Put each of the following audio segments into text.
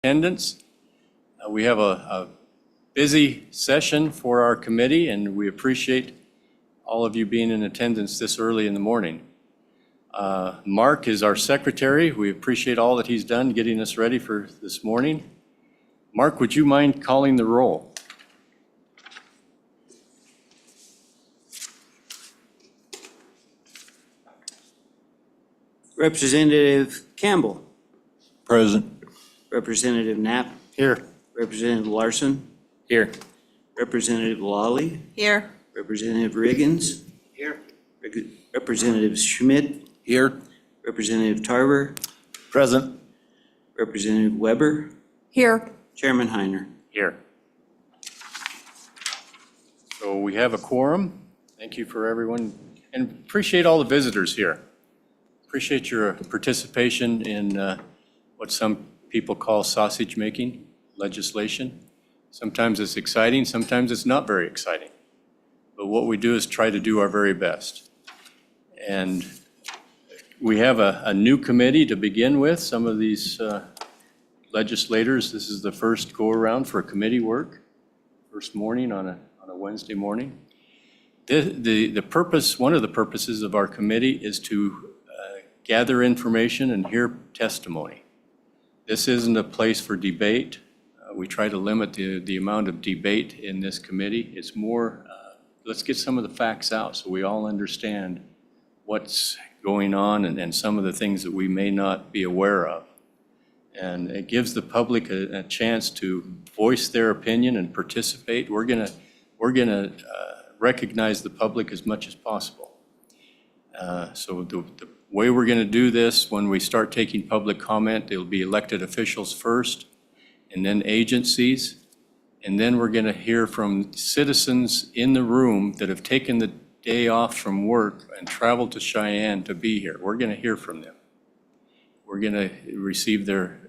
Attendance. We have a busy session for our committee, and we appreciate all of you being in attendance this early in the morning. Mark is our secretary. We appreciate all that he's done getting us ready for this morning. Mark, would you mind calling the roll? Representative Campbell. Present. Representative Knapp. Here. Representative Larson. Here. Representative Lawley. Here. Representative Riggins. Here. Representative Schmidt. Here. Representative Tarver. Present. Representative Weber. Here. Chairman Heiner. Here. So we have a quorum. Thank you for everyone, and appreciate all the visitors here. Appreciate your participation in what some people call sausage making legislation. Sometimes it's exciting, sometimes it's not very exciting. But what we do is try to do our very best. And we have a new committee to begin with. Some of these legislators, this is the first go around for committee work, first morning on a Wednesday morning. The purpose, one of the purposes of our committee is to gather information and hear testimony. This isn't a place for debate. We try to limit the amount of debate in this committee. It's more, let's get some of the facts out so we all understand what's going on and some of the things that we may not be aware of. And it gives the public a chance to voice their opinion and participate. We're gonna recognize the public as much as possible. So the way we're going to do this, when we start taking public comment, it'll be elected officials first, and then agencies, and then we're going to hear from citizens in the room that have taken the day off from work and traveled to Cheyenne to be here. We're going to hear from them. We're going to receive their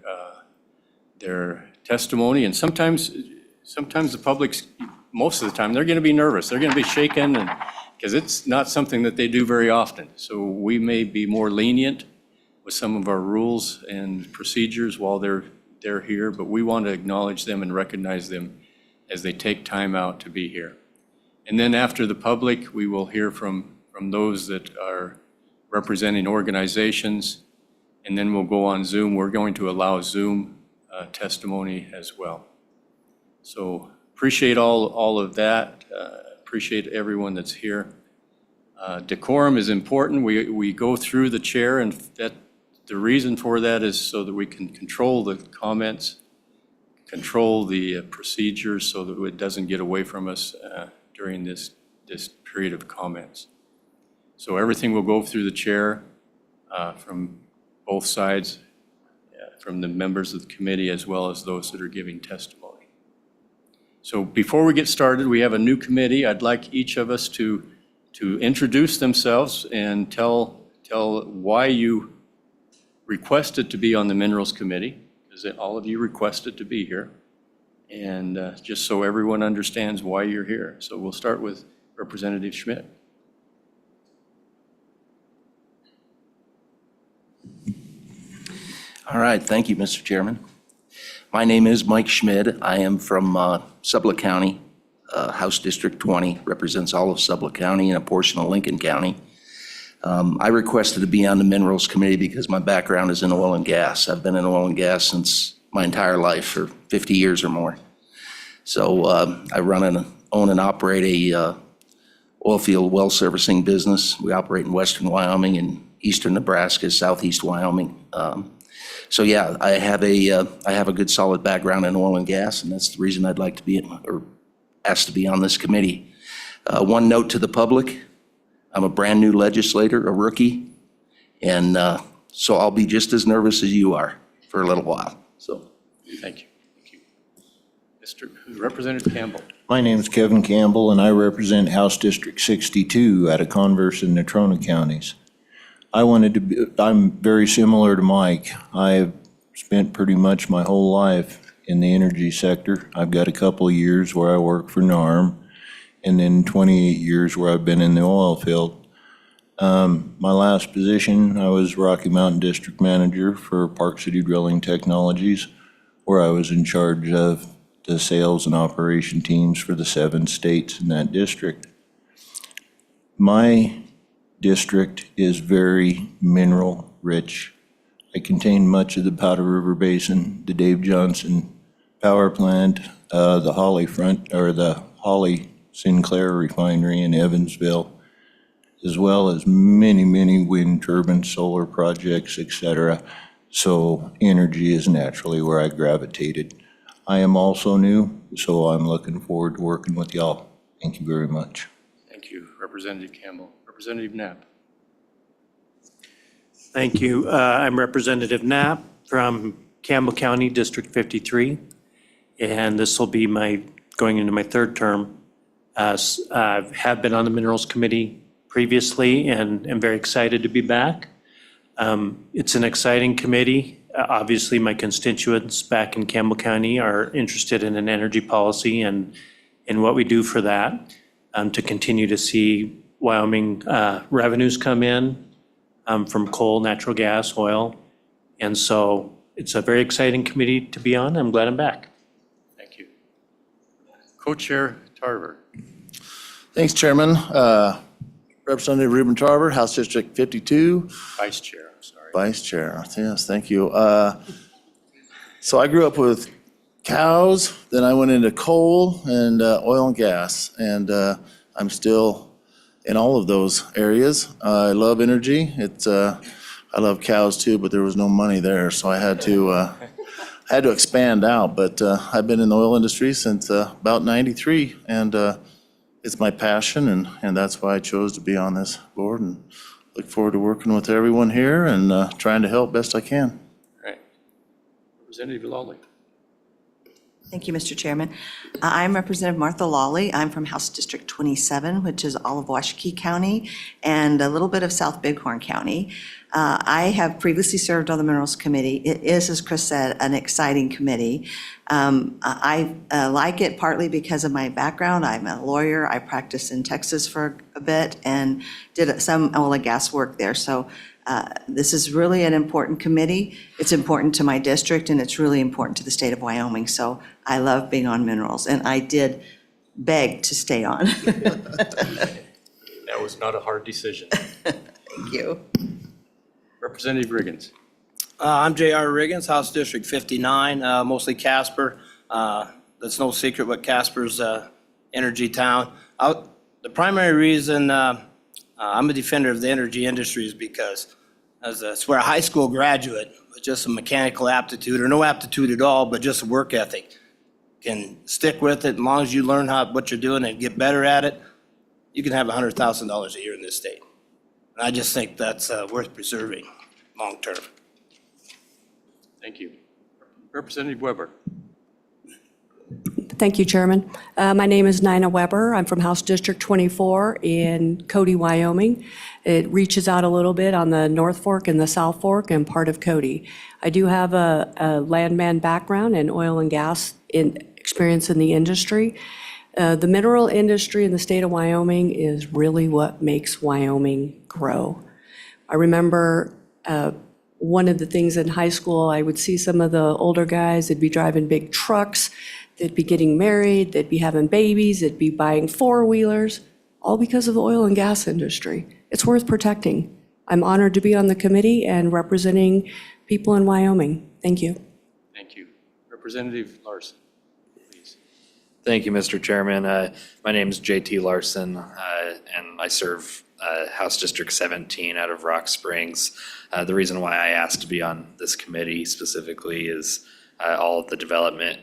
testimony, and sometimes the public's, most of the time, they're going to be nervous. They're going to be shaken, and because it's not something that they do very often. So we may be more lenient with some of our rules and procedures while they're here, but we want to acknowledge them and recognize them as they take time out to be here. And then after the public, we will hear from those that are representing organizations, and then we'll go on Zoom. We're going to allow Zoom testimony as well. So appreciate all of that. Appreciate everyone that's here. Decorum is important. We go through the chair, and the reason for that is so that we can control the comments, control the procedures so that it doesn't get away from us during this period of comments. So everything will go through the chair from both sides, from the members of the committee as well as those that are giving testimony. So before we get started, we have a new committee. I'd like each of us to introduce themselves and tell why you requested to be on the Minerals Committee, because all of you requested to be here, and just so everyone understands why you're here. So we'll start with Representative Schmidt. All right, thank you, Mr. Chairman. My name is Mike Schmidt. I am from Sublette County, House District 20, represents all of Sublette County and a portion of Lincoln County. I requested to be on the Minerals Committee because my background is in oil and gas. I've been in oil and gas since my entire life, for 50 years or more. So I own and operate a oil field well servicing business. We operate in western Wyoming and eastern Nebraska, southeast Wyoming. So yeah, I have a good solid background in oil and gas, and that's the reason I'd like to be or asked to be on this committee. One note to the public: I'm a brand new legislator, a rookie, and so I'll be just as nervous as you are for a little while. So, Thank you. Mr. Representative Campbell. My name is Kevin Campbell, and I represent House District 62 out of Converse and Natrona counties. I'm very similar to Mike. I have spent pretty much my whole life in the energy sector. I've got a couple of years where I work for NARM, and then 28 years where I've been in the oil field. My last position, I was Rocky Mountain District Manager for Park City Drilling Technologies, where I was in charge of the sales and operation teams for the 7 states in that district. My district is very mineral rich. I contain much of the Powder River Basin, the Dave Johnson Power Plant, the Holly Sinclair Refinery in Evansville, as well as many, many wind turbine, solar projects, etc. So energy is naturally where I gravitated. I am also new, so I'm looking forward to working with y'all. Thank you very much. Thank you, Representative Campbell. Representative Knapp. Thank you. I'm Representative Knapp from Campbell County, District 53, and this will be going into my 3rd term. I have been on the Minerals Committee previously and am very excited to be back. It's an exciting committee. Obviously, my constituents back in Campbell County are interested in an energy policy and in what we do for that, to continue to see Wyoming revenues come in from coal, natural gas, oil. And so it's a very exciting committee to be on. I'm glad I'm back. Thank you. Co-Chair Tarver. Thanks, Chairman. Representative Ruben Tarver, House District 52, Vice Chair, I'm sorry. Vice Chair. Yes, thank you. So I grew up with cows, then I went into coal and oil and gas, and I'm still in all of those areas. I love energy. I love cows too, but there was no money there, so I had to expand out. But I've been in the oil industry since about '93, and it's my passion, and that's why I chose to be on this board, and look forward to working with everyone here and trying to help best I can. All right. Representative Lawley. Thank you, Mr. Chairman. I'm Representative Martha Lawley. I'm from House District 27, which is all of Washakie County and a little bit of South Bighorn County. I have previously served on the Minerals Committee. It is, as Chris said, an exciting committee. I like it partly because of my background. I'm a lawyer. I practiced in Texas for a bit and did some oil and gas work there. So this is really an important committee. It's important to my district, and it's really important to the state of Wyoming. So I love being on minerals, and I did beg to stay on. That was not a hard decision. Thank you. Representative Riggins. I'm J.R. Riggins, House District 59, mostly Casper. That's no secret what Casper's energy town. The primary reason I'm a defender of the energy industry is because as a high school graduate with just some mechanical aptitude, or no aptitude at all, but just a work ethic, can stick with it as long as you learn what you're doing and get better at it, you can have $100,000 a year in this state. And I just think that's worth preserving long-term. Thank you. Representative Weber. Thank you, Chairman. My name is Nina Weber. I'm from House District 24 in Cody, Wyoming. It reaches out a little bit on the North Fork and the South Fork and part of Cody. I do have a landman background and oil and gas experience in the industry. The mineral industry in the state of Wyoming is really what makes Wyoming grow. I remember one of the things in high school, I would see some of the older guys, they'd be driving big trucks, they'd be getting married, they'd be having babies, they'd be buying four-wheelers, all because of the oil and gas industry. It's worth protecting. I'm honored to be on the committee and representing people in Wyoming. Thank you. Thank you. Representative Larson, please. Thank you, Mr. Chairman. My name is JT Larson, and I serve House District 17 out of Rock Springs. The reason why I asked to be on this committee specifically is all of the development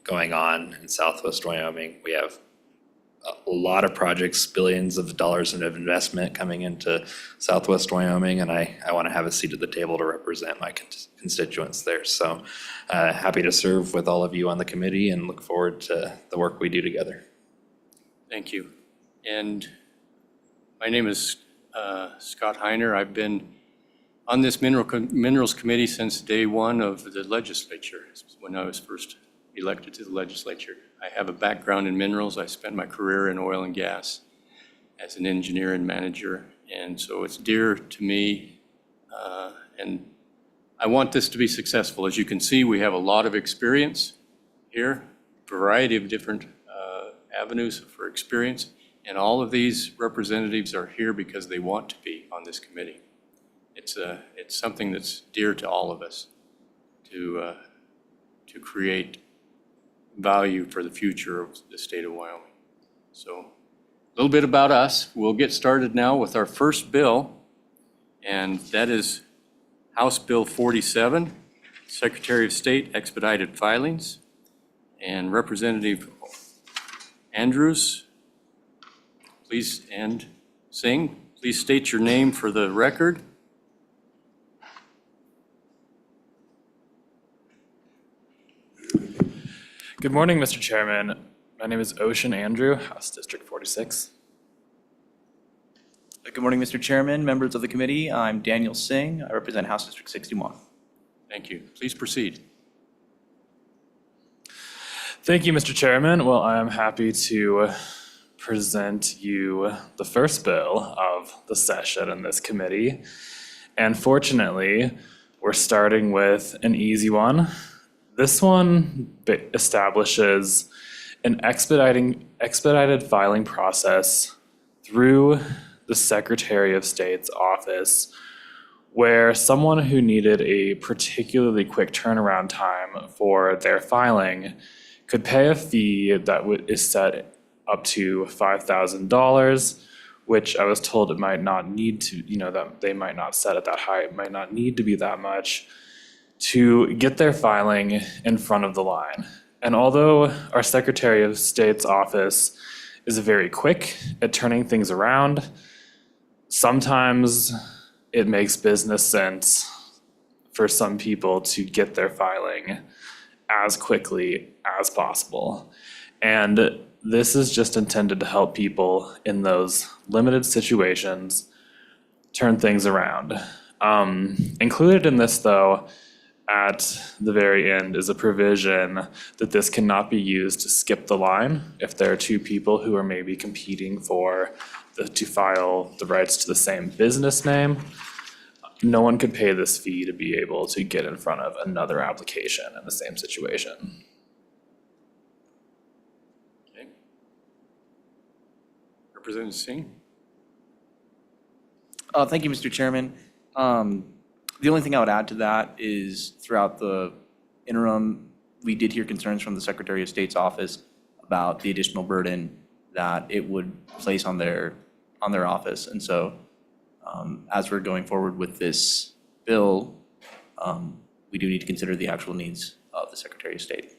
going on in Southwest Wyoming. We have a lot of projects, billions of dollars of investment coming into Southwest Wyoming, and I want to have a seat at the table to represent my constituents there. So happy to serve with all of you on the committee and look forward to the work we do together. Thank you. And my name is Scott Heiner. I've been on this Minerals Committee since day one of the legislature, when I was first elected to the legislature. I have a background in minerals. I spent my career in oil and gas as an engineer and manager, and so it's dear to me, and I want this to be successful. As you can see, we have a lot of experience here, variety of different avenues for experience, and all of these representatives are here because they want to be on this committee. It's something that's dear to all of us to create value for the future of the state of Wyoming. So a little bit about us. We'll get started now with our first bill, and that is House Bill 47, Secretary of State Expedited Filings, and Representative Andrews, please, and Singh, please state your name for the record. Good morning, Mr. Chairman. My name is Ocean Andrew, House District 46. Good morning, Mr. Chairman, members of the committee. I'm Daniel Singh. I represent House District 61. Thank you. Please proceed. Thank you, Mr. Chairman. Well, I am happy to present you the first bill of the session in this committee. And fortunately, we're starting with an easy one. This one establishes an expedited filing process through the Secretary of State's office, where someone who needed a particularly quick turnaround time for their filing could pay a fee that is set up to $5,000, which I was told it might not need to, that they might not set it that high, it might not need to be that much, to get their filing in front of the line. And although our Secretary of State's office is very quick at turning things around, sometimes it makes business sense for some people to get their filing as quickly as possible. And this is just intended to help people in those limited situations turn things around. Included in this, though, at the very end is a provision that this cannot be used to skip the line if there are two people who are maybe competing to file the rights to the same business name. No one could pay this fee to be able to get in front of another application in the same situation. Okay. Representative Singh? Thank you, Mr. Chairman. The only thing I would add to that is throughout the interim, we did hear concerns from the Secretary of State's office about the additional burden that it would place on their office. And so as we're going forward with this bill, we do need to consider the actual needs of the Secretary of State.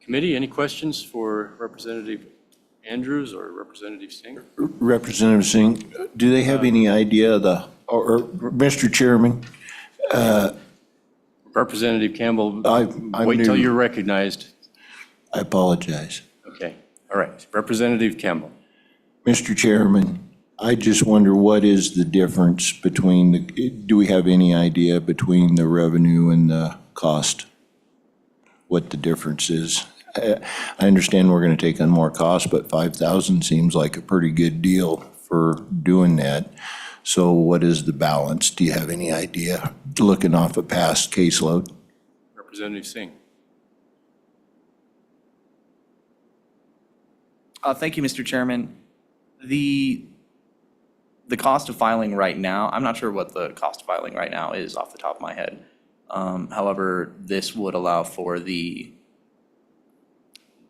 Committee, any questions for Representative Andrews or Representative Singh? Representative Singh, do they have any idea or Mr. Chairman? Representative Campbell, I'm wait till new. you're recognized. I apologize. Okay, all right. Representative Campbell. Mr. Chairman, I just wonder what is the difference between do we have any idea between the revenue and the cost? What the difference is? I understand we're going to take on more cost, but 5,000 seems like a pretty good deal for doing that. So what is the balance? Do you have any idea, looking off a past caseload? Representative Singh. Thank you, Mr. Chairman. The cost of filing right now, I'm not sure what the cost of filing right now is off the top of my head. However, this would allow for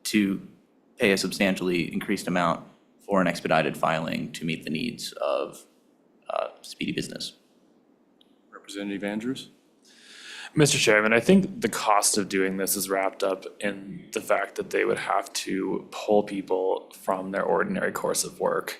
to pay a substantially increased amount for an expedited filing to meet the needs of speedy business. Representative Andrews. Mr. Chairman, I think the cost of doing this is wrapped up in the fact that they would have to pull people from their ordinary course of work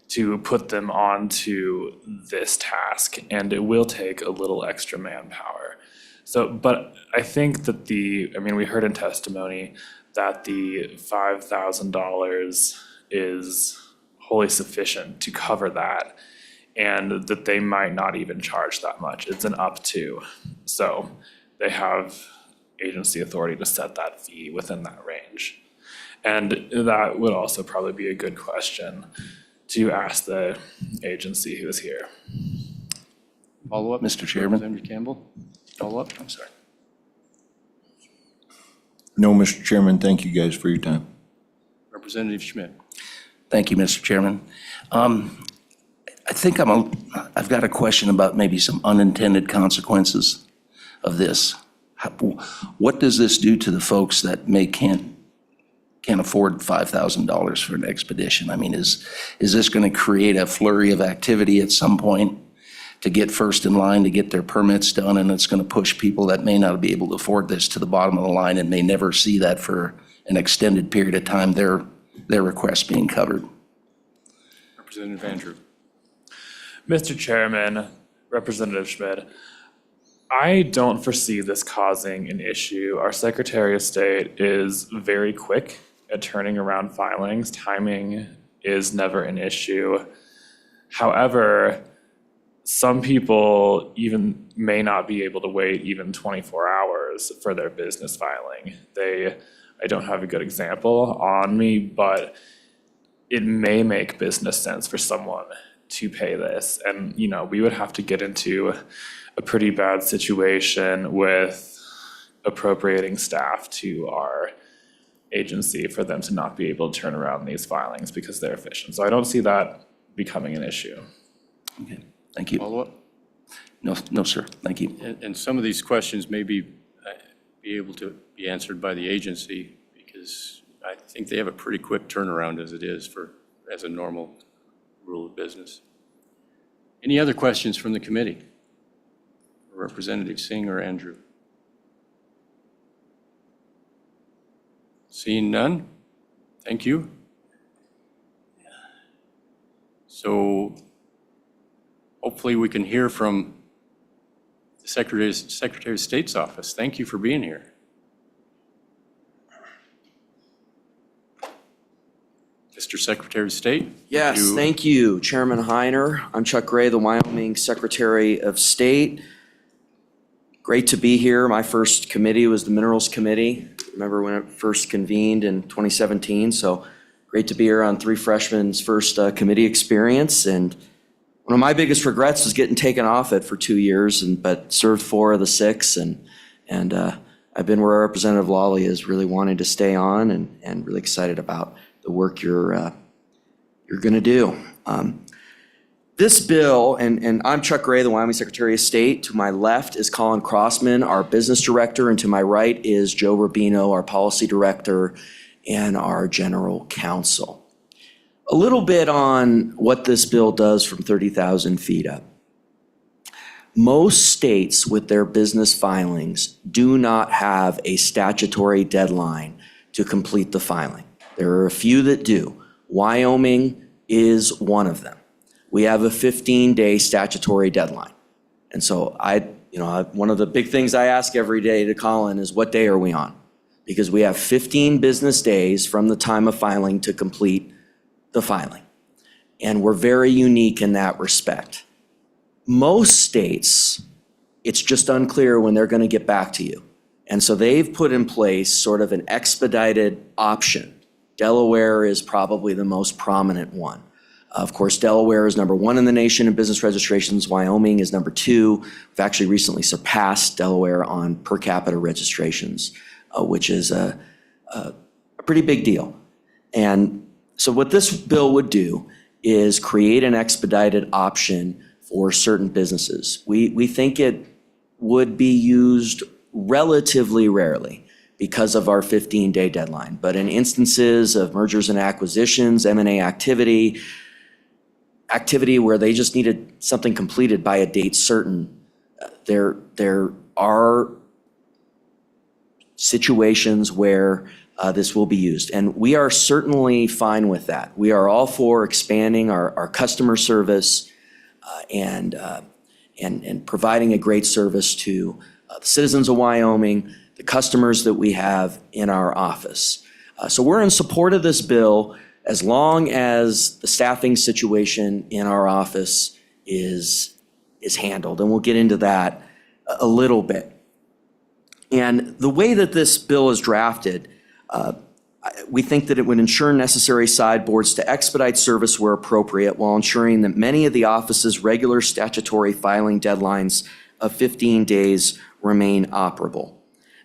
to put them onto this task, and it will take a little extra manpower. So, but I think that we heard in testimony that the $5,000 is wholly sufficient to cover that, and that they might not even charge that much. It's an up to. So they have agency authority to set that fee within that range. And that would also probably be a good question to ask the agency who is here. Follow-up? Mr. Chairman? Representative Campbell? Follow-up? I'm sorry. No, Mr. Chairman, thank you guys for your time. Representative Schmidt? Thank you, Mr. Chairman. I think I've got a question about maybe some unintended consequences of this. What does this do to the folks that can't afford $5,000 for an expedition? I mean, is this going to create a flurry of activity at some point to get first in line to get their permits done, and it's going to push people that may not be able to afford this to the bottom of the line and may never see that for an extended period of time, their request being covered? Representative Andrew? Mr. Chairman, Representative Schmidt, I don't foresee this causing an issue. Our Secretary of State is very quick at turning around filings. Timing is never an issue. However, some people even may not be able to wait even 24 hours for their business filing. I don't have a good example on me, but it may make business sense for someone to pay this. And, we would have to get into a pretty bad situation with appropriating staff to our agency for them to not be able to turn around these filings because they're efficient. So I don't see that becoming an issue. Okay, thank you. Follow-up? No, sir, thank you. And some of these questions may be able to be answered by the agency because I think they have a pretty quick turnaround as it is as a normal rule of business. Any other questions from the committee? Representative Singh or Andrew? Seeing none, thank you. So hopefully we can hear from the Secretary of State's office. Thank you for being here. Mr. Secretary of State? Yes, thank you, Chairman Heiner. I'm Chuck Gray, the Wyoming Secretary of State. Great to be here. My first committee was the Minerals Committee. Remember when it first convened in 2017? So great to be here on three freshmen's first committee experience. And one of my biggest regrets was getting taken off it for 2 years, but served 4 of the 6. And I've been where Representative Lawley is, really wanting to stay on and really excited about the work you're going to do. This bill, and I'm Chuck Gray, the Wyoming Secretary of State. To my left is Colin Crossman, our business director, and to my right is Joe Rubino, our policy director and our general counsel. A little bit on what this bill does from 30,000 feet up. Most states with their business filings do not have a statutory deadline to complete the filing. There are a few that do. Wyoming is one of them. We have a 15-day statutory deadline. And so one of the big things I ask every day to Colin is, what day are we on? Because we have 15 business days from the time of filing to complete the filing. And we're very unique in that respect. Most states, it's just unclear when they're going to get back to you. And so they've put in place sort of an expedited option. Delaware is probably the most prominent one. Of course, Delaware is number 1 in the nation in business registrations. Wyoming is number 2. We've actually recently surpassed Delaware on per capita registrations, which is a pretty big deal. And so what this bill would do is create an expedited option for certain businesses. We think it would be used relatively rarely because of our 15-day deadline. But in instances of mergers and acquisitions, M&A activity where they just needed something completed by a date certain, there are situations where this will be used. And we are certainly fine with that. We are all for expanding our customer service and providing a great service to the citizens of Wyoming, the customers that we have in our office. So we're in support of this bill as long as the staffing situation in our office is handled. And we'll get into that a little bit. And the way that this bill is drafted, We think that it would ensure necessary sideboards to expedite service where appropriate while ensuring that many of the office's regular statutory filing deadlines of 15 days remain operable.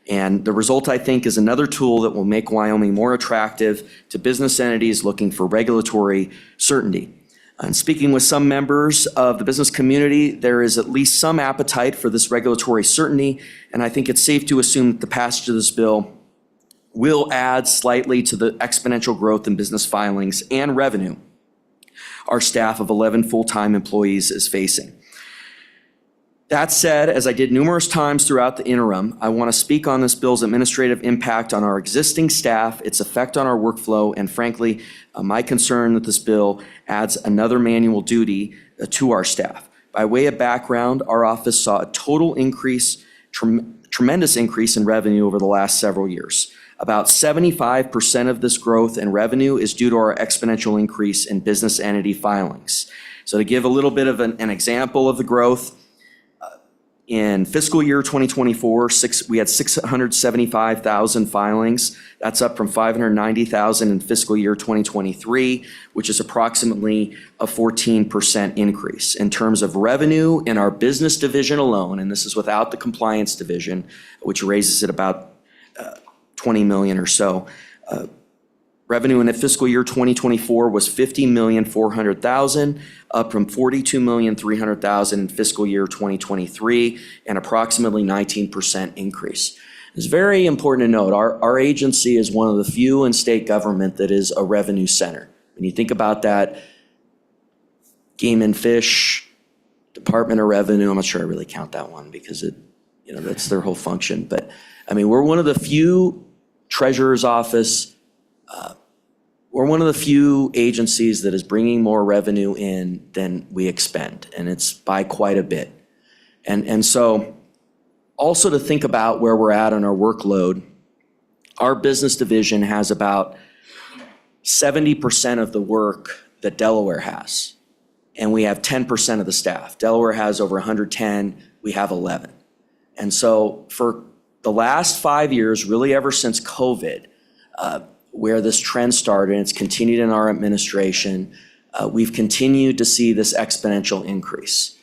And the result, I think, is another tool that will make Wyoming more attractive to business entities looking for regulatory certainty. And speaking with some members of the business community, there is at least some appetite for this regulatory certainty, and I think it's safe to assume that the passage of this bill will add slightly to the exponential growth in business filings and revenue our staff of 11 full-time employees is facing. That said, as I did numerous times throughout the interim, I want to speak on this bill's administrative impact on our existing staff, its effect on our workflow, and frankly, my concern that this bill adds another manual duty to our staff. By way of background, our office saw a total increase, tremendous increase in revenue over the last several years. About 75% of this growth in revenue is due to our exponential increase in business entity filings. So to give a little bit of an example of the growth, in fiscal year 2024, we had 675,000 filings. That's up from 590,000 in fiscal year 2023, which is approximately a 14% increase. In terms of revenue in our business division alone, and this is without the compliance division, which raises it about 20 million or so. Revenue in the fiscal year 2024 was 50,400,000, up from 42,300,000 in fiscal year 2023, and approximately 19% increase. It's very important to note, our agency is one of the few in state government that is a revenue center. When you think about that, Game and Fish, Department of Revenue, I'm not sure I really count that one because that's their whole function. But I mean, we're one of the few treasurer's office, we're one of the few agencies that is bringing more revenue in than we expend, and it's by quite a bit. And so also to think about where we're at on our workload, our business division has about 70% of the work that Delaware has, and we have 10% of the staff. Delaware has over 110, we have 11. And so for the last 5 years, really ever since COVID, where this trend started, and it's continued in our administration, we've continued to see this exponential increase.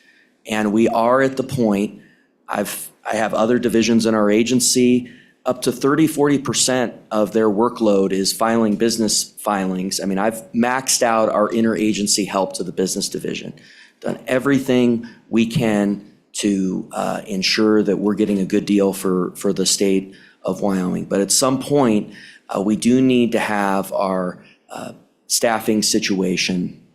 And we are at the point, I have other divisions in our agency, up to 30-40% of their workload is filing business filings. I mean, I've maxed out our interagency help to the business division, done everything we can to ensure that we're getting a good deal for the state of Wyoming. But at some point, we do need to have our staffing situation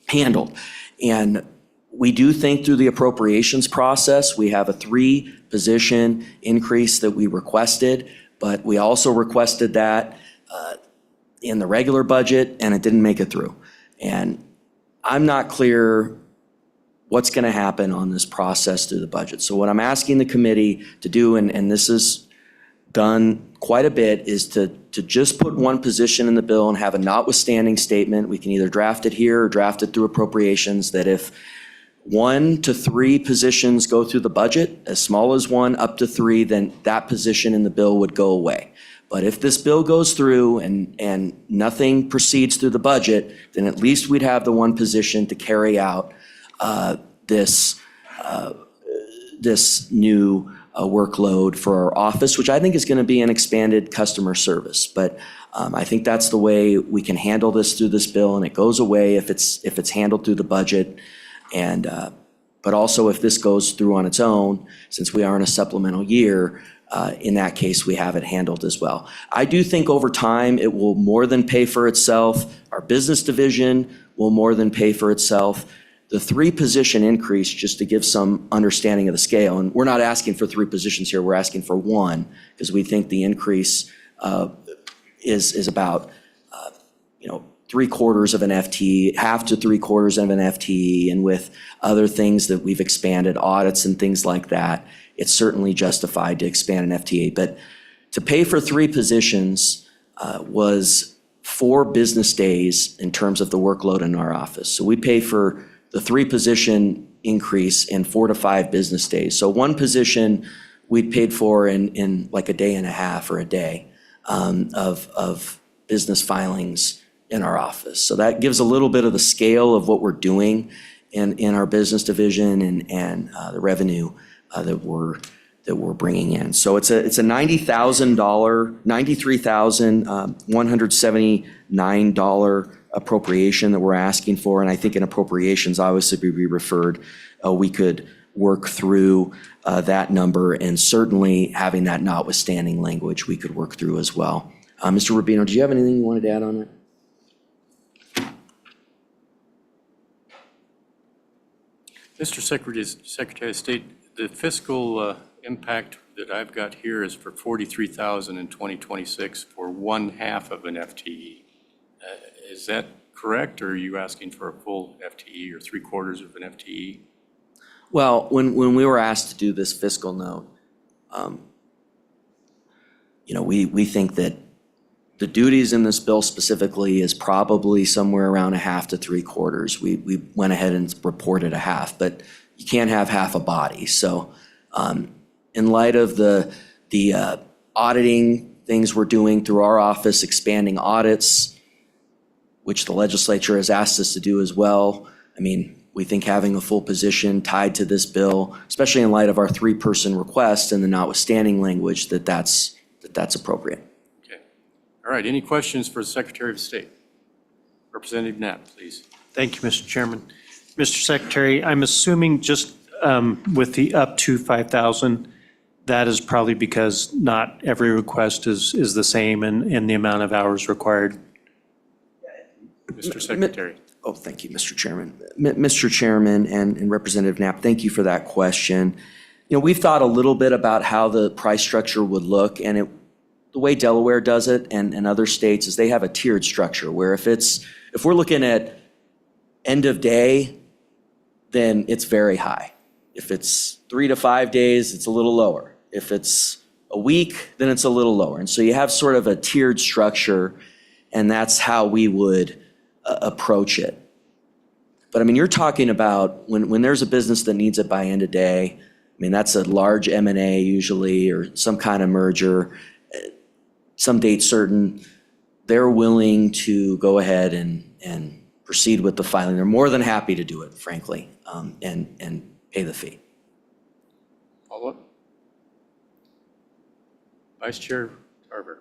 handled. And we do think through the appropriations process, we have a 3-position increase that we requested, but we also requested that in the regular budget, and it didn't make it through. And I'm not clear what's going to happen on this process through the budget. So what I'm asking the committee to do, and this is done quite a bit, is to just put one position in the bill and have a notwithstanding statement. We can either draft it here or draft it through appropriations, that if 1 to 3 positions go through the budget, as small as 1 up to 3, then that position in the bill would go away. But if this bill goes through and nothing proceeds through the budget, then at least we'd have the one position to carry out this new workload for our office, which I think is going to be an expanded customer service. But I think that's the way we can handle this through this bill, and it goes away if it's handled through the budget. And but also if this goes through on its own, since we are in a supplemental year, in that case, we have it handled as well. I do think over time, it will more than pay for itself. Our business division will more than pay for itself. The 3-position increase, just to give some understanding of the scale, and we're not asking for 3 positions here, we're asking for 1, because we think the increase is about 3/4 of an FTE, half to 3/4 of an FTE, and with other things that we've expanded, audits and things like that, it's certainly justified to expand an FTE. But to pay for 3 positions was 4 business days in terms of the workload in our office. So we pay for the 3-position increase in 4 to 5 business days. So 1 position we'd paid for in like a day and a half or a day of business filings in our office. So that gives a little bit of the scale of what we're doing in our business division and the revenue that we're bringing in. So it's a $93,179 appropriation that we're asking for. And I think in appropriations, obviously, we referred, we could work through that number, and certainly having that notwithstanding language, we could work through as well. Mr. Rubino, do you have anything you wanted to add on that? Mr. Secretary of State, the fiscal impact that I've got here is for $43,000 in 2026 for 1/2 of an FTE. Is that correct, or are you asking for a full FTE or 3/4 of an FTE? Well, when we were asked to do this fiscal note, we think that the duties in this bill specifically is probably somewhere around 1/2 to 3/4. We went ahead and reported 1/2, but you can't have half a body. So in light of the auditing things we're doing through our office, expanding audits, which the legislature has asked us to do as well, I mean, we think having a full position tied to this bill, especially in light of our 3-person request and the notwithstanding language, that's appropriate. Okay. All right, any questions for the Secretary of State? Representative Knapp, please. Thank you, Mr. Chairman. Mr. Secretary, I'm assuming just with the up to 5,000, that is probably because not every request is the same in the amount of hours required. Mr. Secretary. Oh, thank you, Mr. Chairman. Mr. Chairman and Representative Knapp, thank you for that question. We've thought a little bit about how the price structure would look, and the way Delaware does it and other states is they have a tiered structure where if we're looking at end of day, then it's very high. If it's 3 to 5 days, it's a little lower. If it's a week, then it's a little lower. And so you have sort of a tiered structure, and that's how we would approach it. But I mean, you're talking about when there's a business that needs it by end of day, I mean, that's a large M&A usually, or some kind of merger, some date certain, they're willing to go ahead and proceed with the filing. They're more than happy to do it, frankly, and pay the fee. Follow-up? Vice Chair Tarver.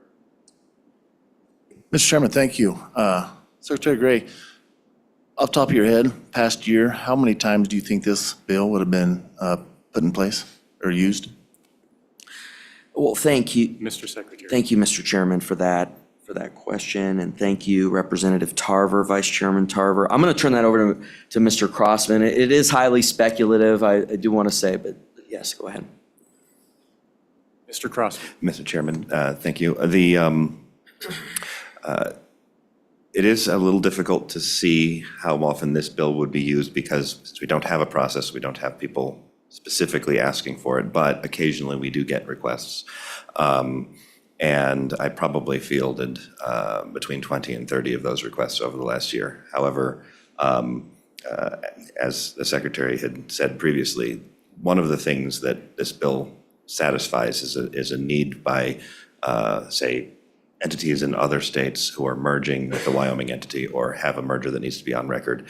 Mr. Chairman, thank you. Secretary Gray, off the top of your head, past year, how many times do you think this bill would have been put in place or used? Well, thank you. Mr. Secretary. Thank you, Mr. Chairman, for that question, and thank you, Representative Tarver, Vice Chairman Tarver. I'm going to turn that over to Mr. Crossman. It is highly speculative, I do want to say, but yes, go ahead. Mr. Crossman. Mr. Chairman, thank you. It is a little difficult to see how often this bill would be used because since we don't have a process, we don't have people specifically asking for it, but occasionally we do get requests. And I probably fielded between 20 and 30 of those requests over the last year. However, as the Secretary had said previously, one of the things that this bill satisfies is a need by, say, entities in other states who are merging with the Wyoming entity or have a merger that needs to be on record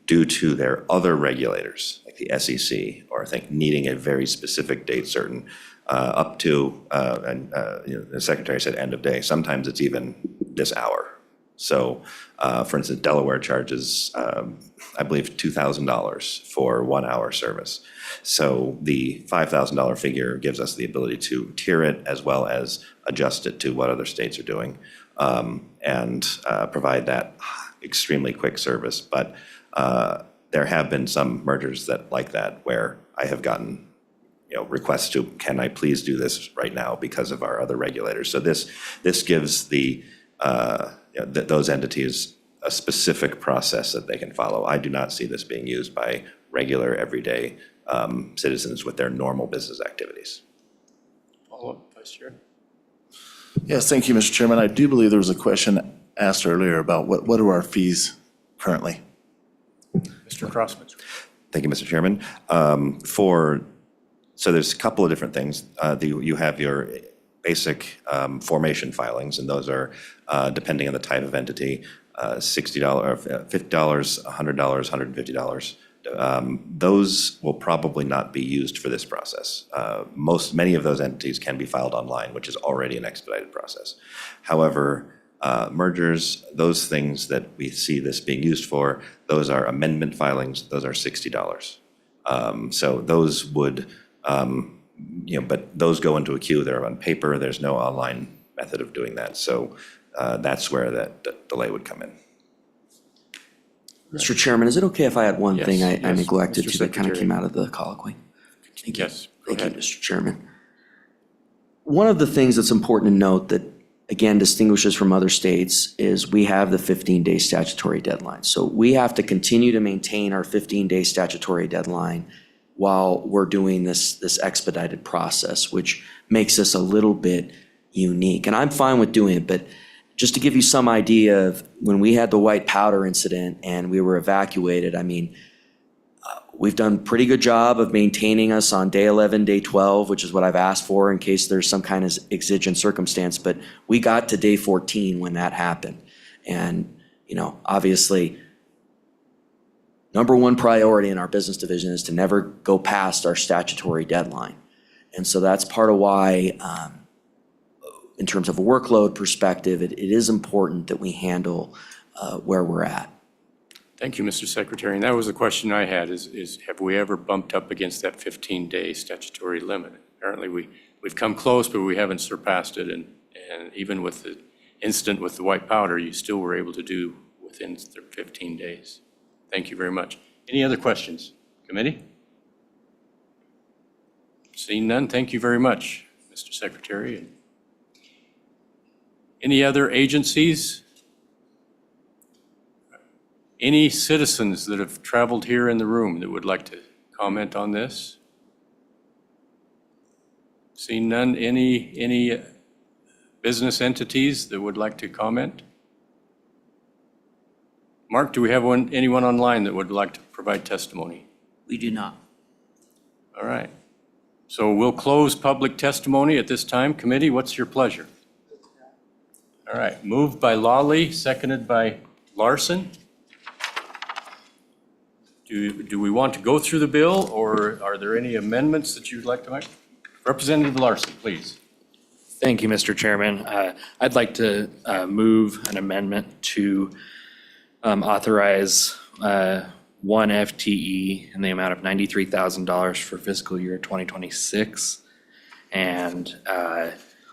due to their other regulators, like the SEC, or I think needing a very specific date certain, up to, the Secretary said end of day. Sometimes it's even this hour. So, for instance, Delaware charges, I believe, $2,000 for 1 hour service. So the $5,000 figure gives us the ability to tier it as well as adjust it to what other states are doing and provide that extremely quick service. But there have been some mergers like that where I have gotten requests to, can I please do this right now because of our other regulators? So this gives those entities a specific process that they can follow. I do not see this being used by regular, everyday citizens with their normal business activities. Follow-up, Vice Chair. Yes, thank you, Mr. Chairman. I do believe there was a question asked earlier about what are our fees currently? Mr. Crossman. Thank you, Mr. Chairman. So there's a couple of different things. You have your basic formation filings, and those are, depending on the type of entity, $60, or $50, $100, $150. Those will probably not be used for this process. Many of those entities can be filed online, which is already an expedited process. However, mergers, those things that we see this being used for, those are amendment filings, those are $60. So those would, but those go into a queue, they're on paper, there's no online method of doing that. So that's where that delay would come in. Mr. Chairman, is it okay if I add one Yes, thing I yes, neglected Mr. to that kind of Secretary. came out of the colloquy? Thank you. Yes, go Thank you, ahead. Mr. Chairman. One of the things that's important to note that, again, distinguishes from other states is we have the 15-day statutory deadline. So we have to continue to maintain our 15-day statutory deadline while we're doing this expedited process, which makes us a little bit unique. And I'm fine with doing it, but just to give you some idea of when we had the white powder incident and we were evacuated, I mean, we've done a pretty good job of maintaining us on day 11, day 12, which is what I've asked for in case there's some kind of exigent circumstance. But we got to day 14 when that happened. And, obviously, number one priority in our business division is to never go past our statutory deadline. And so that's part of why, in terms of a workload perspective, it is important that we handle where we're at. Thank you, Mr. Secretary. And that was the question I had, is have we ever bumped up against that 15-day statutory limit? Apparently, we've come close, but we haven't surpassed it. And even with the incident with the white powder, you still were able to do within 15 days. Thank you very much. Any other questions? Committee? Seeing none, thank you very much, Mr. Secretary. Any other agencies? Any citizens that have traveled here in the room that would like to comment on this? Seeing none, any business entities that would like to comment? Mark, do we have anyone online that would like to provide testimony? We do not. All right. So we'll close public testimony at this time. Committee, what's your pleasure? All right, moved by Lawley, seconded by Larson. Do we want to go through the bill, or are there any amendments that you'd like to make? Representative Larson, please. Thank you, Mr. Chairman. I'd like to move an amendment to authorize one FTE in the amount of $93,000 for fiscal year 2026. And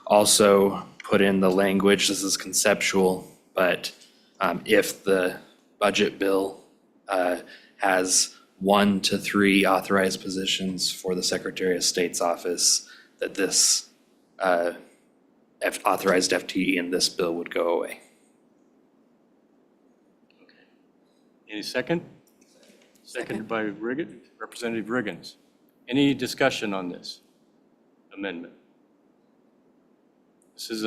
also put in the language, this is conceptual, but if the budget bill has 1 to 3 authorized positions for the Secretary of State's office, that this authorized FTE in this bill would go away. Any second? Seconded by Representative Riggins. Any discussion on this amendment? This is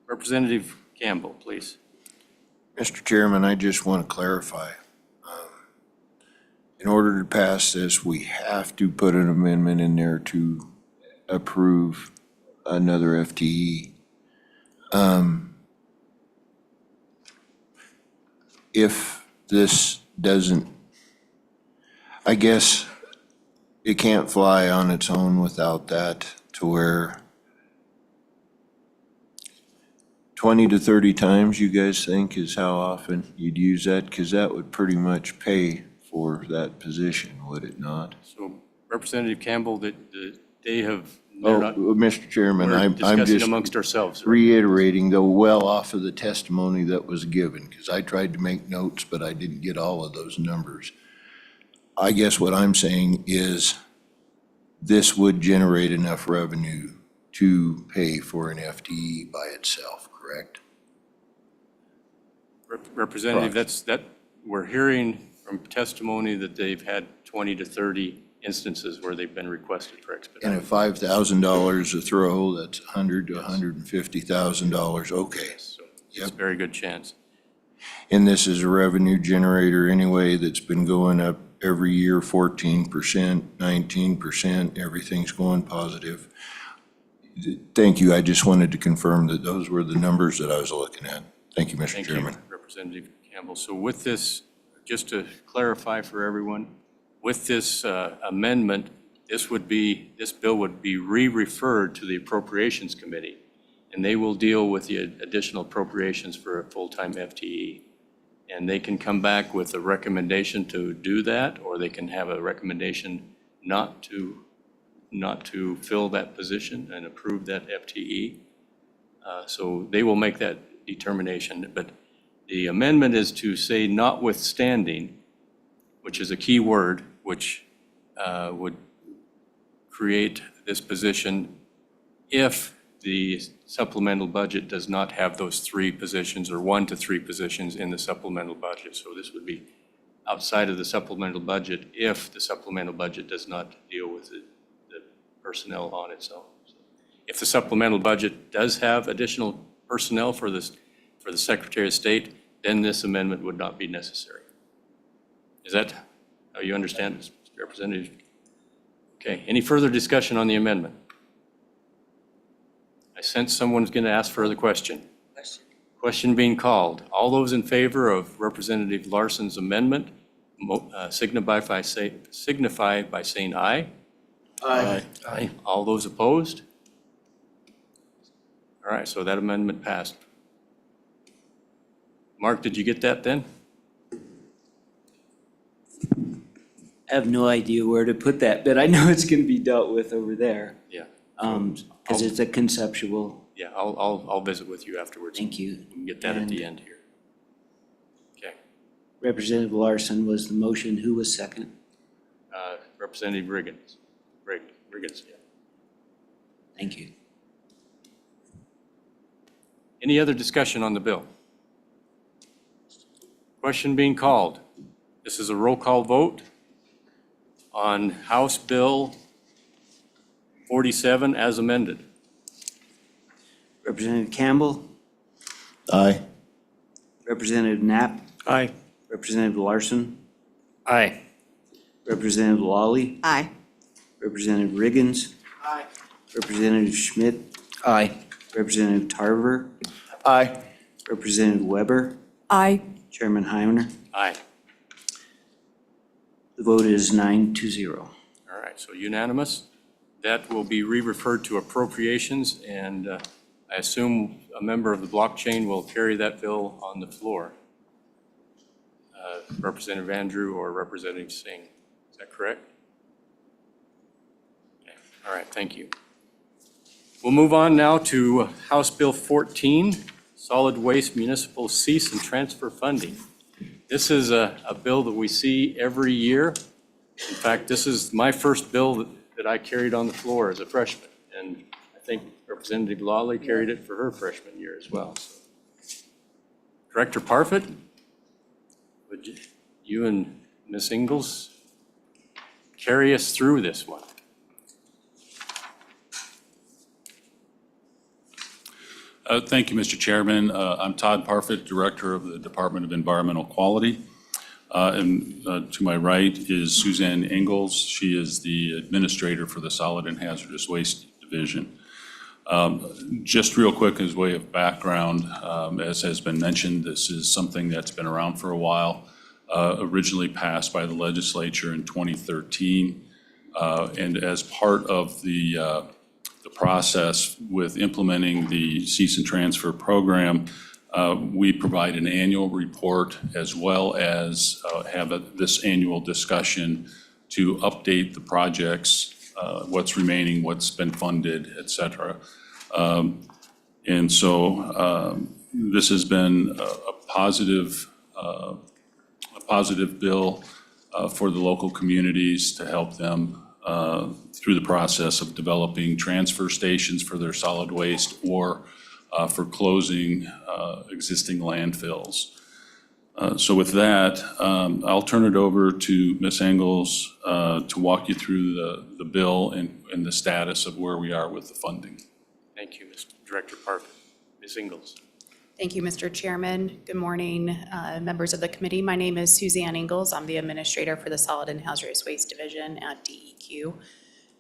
Representative Campbell, please. Mr. Chairman, I just want to clarify. In order to pass this, we have to put an amendment in there to approve another FTE. If this doesn't, I guess it can't fly on its own without that, to where 20 to 30 times, you guys think, is how often you'd use that? Because that would pretty much pay for that position, would it not? So Representative Campbell, that they have, Oh, they're not, Mr. Chairman, we're I'm discussing just amongst ourselves. right? reiterating, though, well off of the testimony that was given, because I tried to make notes, but I didn't get all of those numbers. I guess what I'm saying is this would generate enough revenue to pay for an FTE by itself, correct? Representative, we're hearing from testimony that they've had 20 to 30 instances where they've been requested for And expedited. at $5,000 a throw, that's $100,000 to $150,000, okay. So it's a very good chance. And this is a revenue generator anyway that's been going up every year, 14%, 19%, everything's going positive. Thank you. I just wanted to confirm that those were the numbers that I was looking at. Thank you, Mr. Thank you, Chairman. Representative Campbell. So with this, just to clarify for everyone, with this amendment, this bill would be re-referred to the Appropriations Committee, and they will deal with the additional appropriations for a full-time FTE. And they can come back with a recommendation to do that, or they can have a recommendation not to fill that position and approve that FTE. So they will make that determination. But the amendment is to say notwithstanding, which is a key word, which would create this position if the supplemental budget does not have those 3 positions or 1 to 3 positions in the supplemental budget. So this would be outside of the supplemental budget if the supplemental budget does not deal with the personnel on its own. If the supplemental budget does have additional personnel for the Secretary of State, then this amendment would not be necessary. Is that how you understand this, Representative? Okay, any further discussion on the amendment? I sense someone's going to ask further question. Question being called. All those in favor of Representative Larson's amendment signify by saying aye. Aye. Aye. All those opposed? All right, so that amendment passed. Mark, did you get that then? I have no idea where to put that, but I know it's gonna be dealt with over there. Yeah. Because it's a conceptual. Yeah, I'll visit with you afterwards. Thank you. We can get that at the end here. Okay. Representative Larson was the motion. Who was second? Representative Riggins. Riggins, yeah. Thank you. Any other discussion on the bill? Question being called. This is a roll call vote on House Bill 47 as amended. Representative Campbell, Aye. Representative Knapp, Aye. Representative Larson, Aye. Representative Lawley, Aye. Representative Riggins. Aye. Representative Schmidt, Aye. Representative Tarver, Aye. Representative Weber, Aye. Chairman Heimer. Aye. The vote is 9-0. All right, so unanimous. That will be re-referred to appropriations, and I assume a member of the blockchain will carry that bill on the floor. Representative Andrew or Representative Singh, is that correct? Okay. All right, thank you. We'll move on now to House Bill 14, Solid Waste Municipal Cease and Transfer Funding. This is a bill that we see every year. In fact, this is my first bill that I carried on the floor as a freshman, and I think Representative Lawley carried it for her freshman year as well. So, Director Parfit, would you and Ms. Ingalls carry us through this one? Thank you, Mr. Chairman. I'm Todd Parfit, Director of the Department of Environmental Quality. And to my right is Suzanne Ingalls. She is the Administrator for the Solid and Hazardous Waste Division. Just real quick as way of background, as has been mentioned, this is something that's been around for a while, originally passed by the legislature in 2013. And as part of the process with implementing the cease and transfer program, we provide an annual report as well as have this annual discussion to update the projects, what's remaining, what's been funded, et cetera. And so this has been a positive bill for the local communities to help them through the process of developing transfer stations for their solid waste or for closing existing landfills. So with that, I'll turn it over to Ms. Ingalls to walk you through the bill and the status of where we are with the funding. Thank you, Mr. Director Parfit. Ms. Ingalls. Thank you, Mr. Chairman. Good morning, members of the committee. My name is Suzanne Ingalls. I'm the Administrator for the Solid and Hazardous Waste Division at DEQ.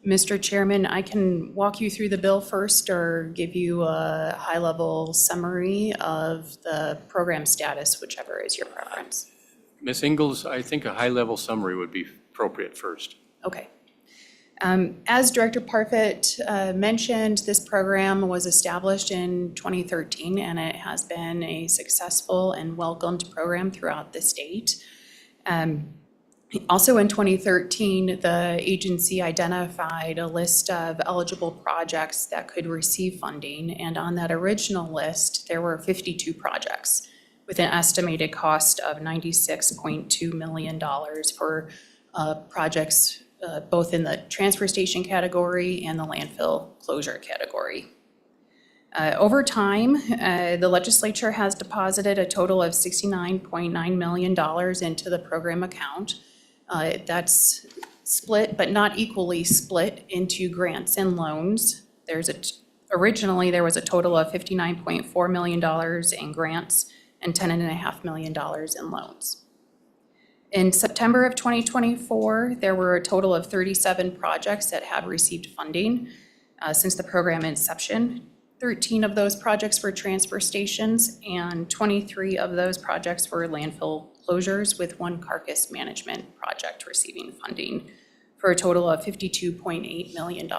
Mr. Chairman, I can walk you through the bill first or give you a high-level summary of the program status, whichever is your preference. Ms. Ingalls, I think a high-level summary would be appropriate first. Okay. As Director Parfit mentioned, this program was established in 2013, and it has been a successful and welcomed program throughout the state. Also in 2013, the agency identified a list of eligible projects that could receive funding, and on that original list, there were 52 projects with an estimated cost of $96.2 million for projects both in the transfer station category and the landfill closure category. Over time, the legislature has deposited a total of $69.9 million into the program account. That's split, but not equally split, into grants and loans. Originally, there was a total of $59.4 million in grants and $10.5 million in loans. In September of 2024, there were a total of 37 projects that had received funding since the program inception. 13 of those projects were transfer stations, and 23 of those projects were landfill closures, with one carcass management project receiving funding for a total of $52.8 million.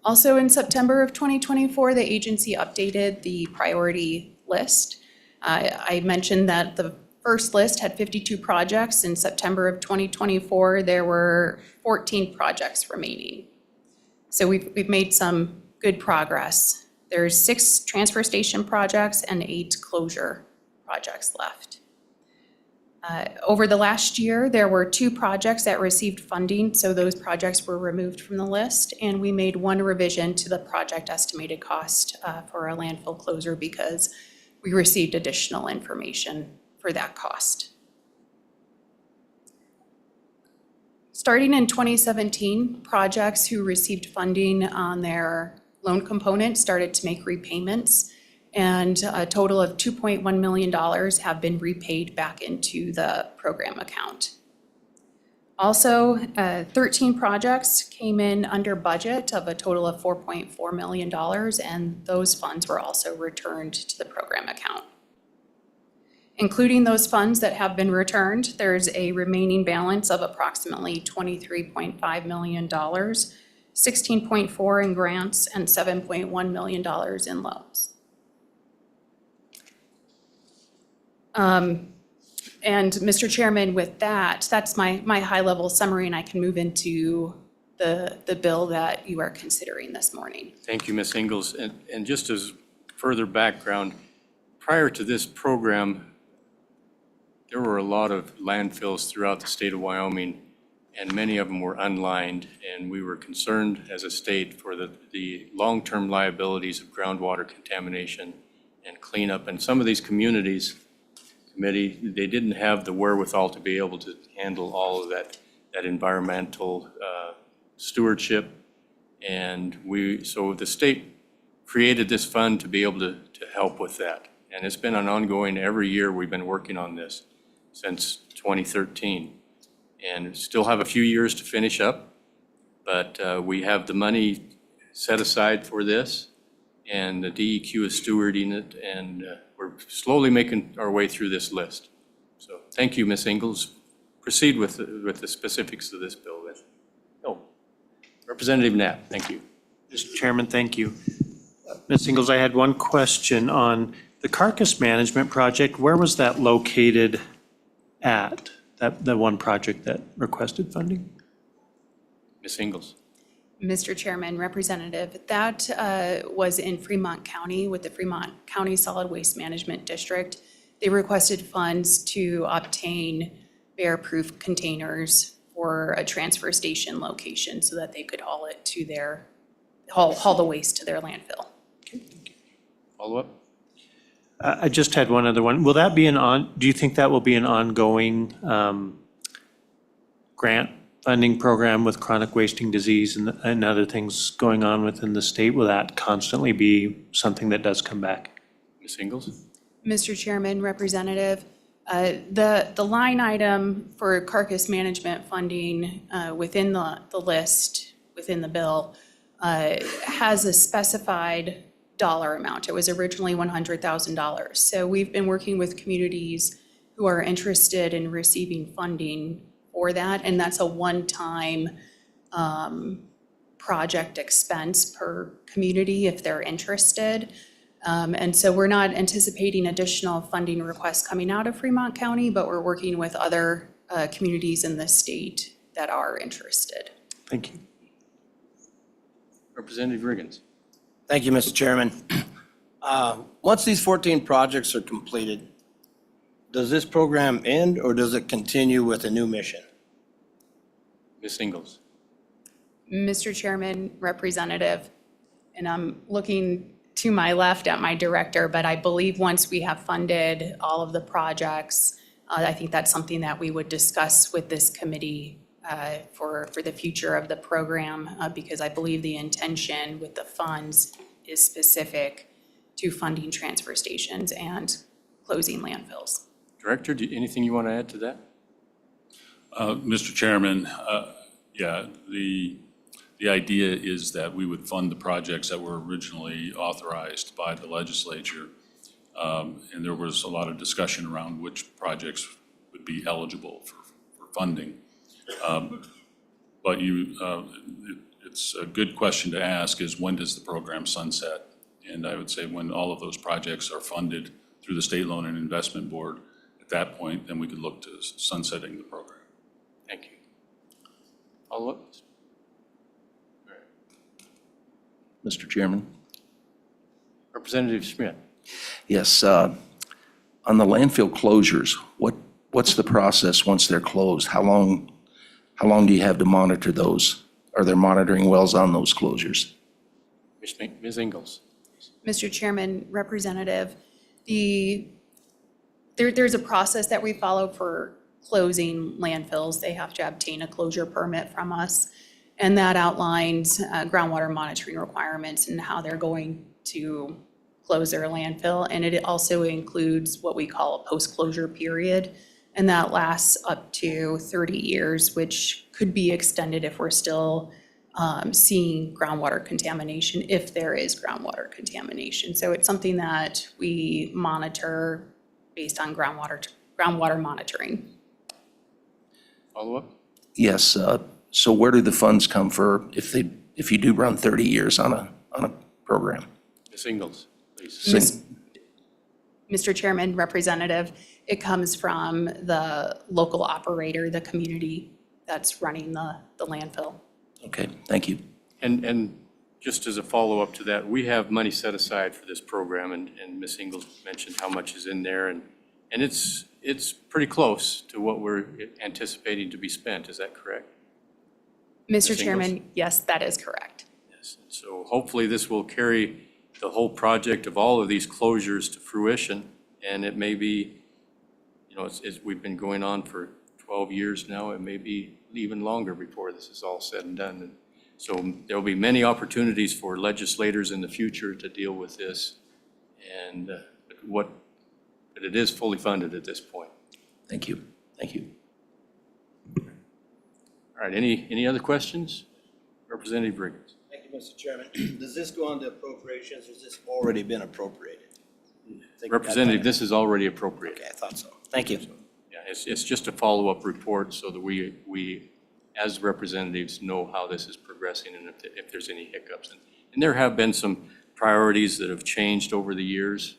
Also in September of 2024, the agency updated the priority list. I mentioned that the first list had 52 projects. In September of 2024, there were 14 projects remaining. So we've made some good progress. There's 6 transfer station projects and 8 closure projects left. Over the last year, there were 2 projects that received funding, so those projects were removed from the list, and we made one revision to the project estimated cost for a landfill closure because we received additional information for that cost. Starting in 2017, projects who received funding on their loan component started to make repayments, and a total of $2.1 million have been repaid back into the program account. Also, 13 projects came in under budget of a total of $4.4 million, and those funds were also returned to the program account. Including those funds that have been returned, there's a remaining balance of approximately $23.5 million, $16.4 in grants, and $7.1 million in loans. And Mr. Chairman, with that, that's my high-level summary, and I can move into the bill that you are considering this morning. Thank you, Ms. Ingalls. And just as further background, prior to this program, there were a lot of landfills throughout the state of Wyoming, and many of them were unlined, and we were concerned as a state for the long-term liabilities of groundwater contamination and cleanup. And some of these communities, they didn't have the wherewithal to be able to handle all of that environmental stewardship. And so the state created this fund to be able to help with that. And it's been an ongoing, every year we've been working on this since 2013. And still have a few years to finish up, but we have the money set aside for this, and the DEQ is stewarding it, and we're slowly making our way through this list. So thank you, Ms. Ingalls. Proceed with the specifics of this bill then. Oh, Representative Knapp, thank you. Mr. Chairman, thank you. Ms. Ingalls, I had one question on the carcass management project. Where was that located at, the one project that requested funding? Ms. Ingalls. Mr. Chairman, Representative, that was in Fremont County with the Fremont County Solid Waste Management District. They requested funds to obtain bear-proof containers for a transfer station location so that they could haul it to haul the waste to their landfill. Okay, thank you. Follow up? I just had one other one. Will that be do you think that will be an ongoing grant funding program with chronic wasting disease and other things going on within the state? Will that constantly be something that does come back? Ms. Ingalls? Mr. Chairman, Representative, The line item for carcass management funding within the list, within the bill, has a specified dollar amount. It was originally $100,000. So we've been working with communities who are interested in receiving funding for that, and that's a one-time project expense per community if they're interested. And so we're not anticipating additional funding requests coming out of Fremont County, but we're working with other communities in the state that are interested. Thank you. Representative Riggins. Thank you, Mr. Chairman. Once these 14 projects are completed, does this program end or does it continue with a new mission? Ms. Ingles. Mr. Chairman, Representative, and I'm looking to my left at my director, but I believe once we have funded all of the projects, I think that's something that we would discuss with this committee for the future of the program, because I believe the intention with the funds is specific to funding transfer stations and closing landfills. Director, anything you want to add to that? Mr. Chairman, yeah, the idea is that we would fund the projects that were originally authorized by the legislature. And there was a lot of discussion around which projects would be eligible for funding. But it's a good question to ask is when does the program sunset? And I would say when all of those projects are funded through the State Loan and Investment Board, at that point, then we could look to sunsetting the program. Thank you. Follow-up? Mr. Chairman? Representative Schmidt. Yes, on the landfill closures, what's the process once they're closed? How long do you have to monitor those? Are there monitoring wells on those closures? Ms. Ingles. Mr. Chairman, Representative, there's a process that we follow for closing landfills. They have to obtain a closure permit from us, and that outlines groundwater monitoring requirements and how they're going to close their landfill. And it also includes what we call a post-closure period, and that lasts up to 30 years, which could be extended if we're still seeing groundwater contamination, if there is groundwater contamination. So it's something that we monitor based on groundwater monitoring. Follow-up? Yes, so where do the funds come for if you do run 30 years on a program? Ms. Ingles, please. Mr. Chairman, Representative, it comes from the local operator, the community that's running the landfill. Okay, thank you. And just as a follow-up to that, we have money set aside for this program, and Ms. Ingles mentioned how much is in there, and it's pretty close to what we're anticipating to be spent. Is that correct? Mr. Chairman, yes, that is correct. Yes. So hopefully this will carry the whole project of all of these closures to fruition, and it may be, we've been going on for 12 years now, it may be even longer before this is all said and done. And so there will be many opportunities for legislators in the future to deal with this, and but it is fully funded at this point. Thank you. Thank you. All right, any other questions? Representative Riggins. Thank you, Mr. Chairman. Does this go on to appropriations or has this already been appropriated? Representative, this is already appropriate. Okay, I thought so. Thank you. Yeah, it's just a follow-up report so that we, as representatives, know how this is progressing and if there's any hiccups. And there have been some priorities that have changed over the years,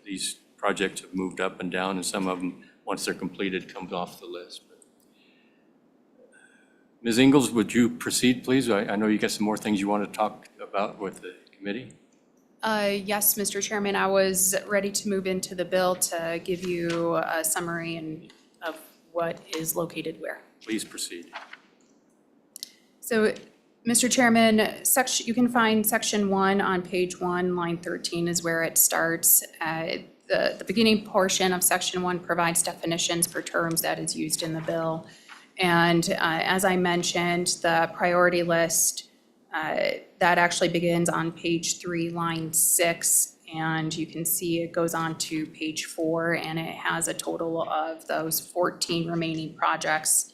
these projects have moved up and down, and some of them, once they're completed, come off the list. Ms. Ingles, would you proceed, please? I know you got some more things you want to talk about with the committee. Yes, Mr. Chairman, I was ready to move into the bill to give you a summary of what is located where. Please proceed. So, Mr. Chairman, you can find section 1 on page 1, line 13 is where it starts. The beginning portion of section 1 provides definitions for terms that is used in the bill. And as I mentioned, the priority list, that actually begins on page 3, line 6, and you can see it goes on to page 4, and it has a total of those 14 remaining projects.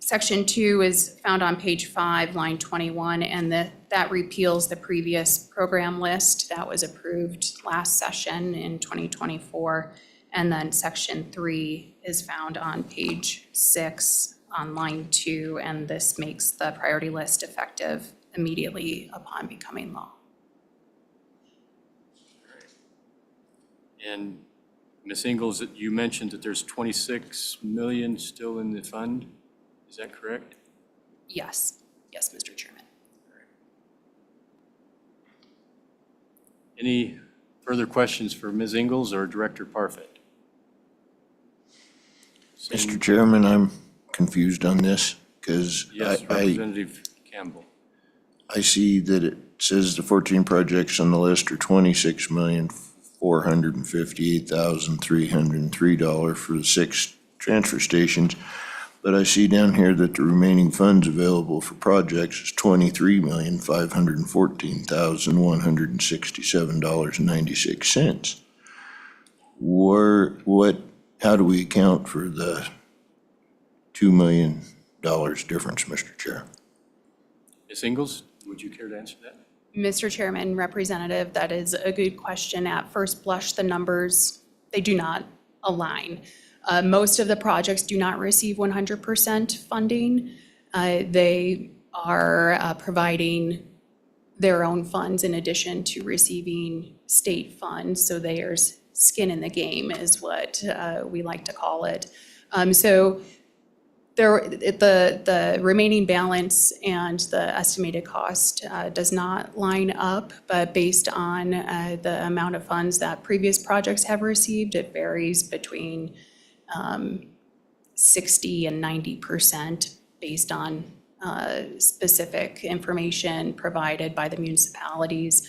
Section 2 is found on page 5, line 21, and that repeals the previous program list that was approved last session in 2024. And then section 3 is found on page 6 on line 2, and this makes the priority list effective immediately upon becoming law. And Ms. Ingalls, you mentioned that there's 26 million still in the fund. Is that correct? Yes, yes, Mr. Chairman. Any further questions for Ms. Ingalls or Director Parfit? Mr. Chairman, I'm confused on this because Yes, Representative Campbell. I see that it says the 14 projects on the list are $26,458,303 for the 6 transfer stations. But I see down here that the remaining funds available for projects is $23,514,167.96. How do we account for the $2 million difference, Mr. Chair? Ms. Ingalls, would you care to answer that? Mr. Chairman, Representative, that is a good question. At first blush, the numbers, they do not align. Most of the projects do not receive 100% funding. They are providing their own funds in addition to receiving state funds. So there's skin in the game is what we like to call it. So the remaining balance and the estimated cost does not line up, but based on the amount of funds that previous projects have received, it varies between 60 and 90% based on specific information provided by the municipalities.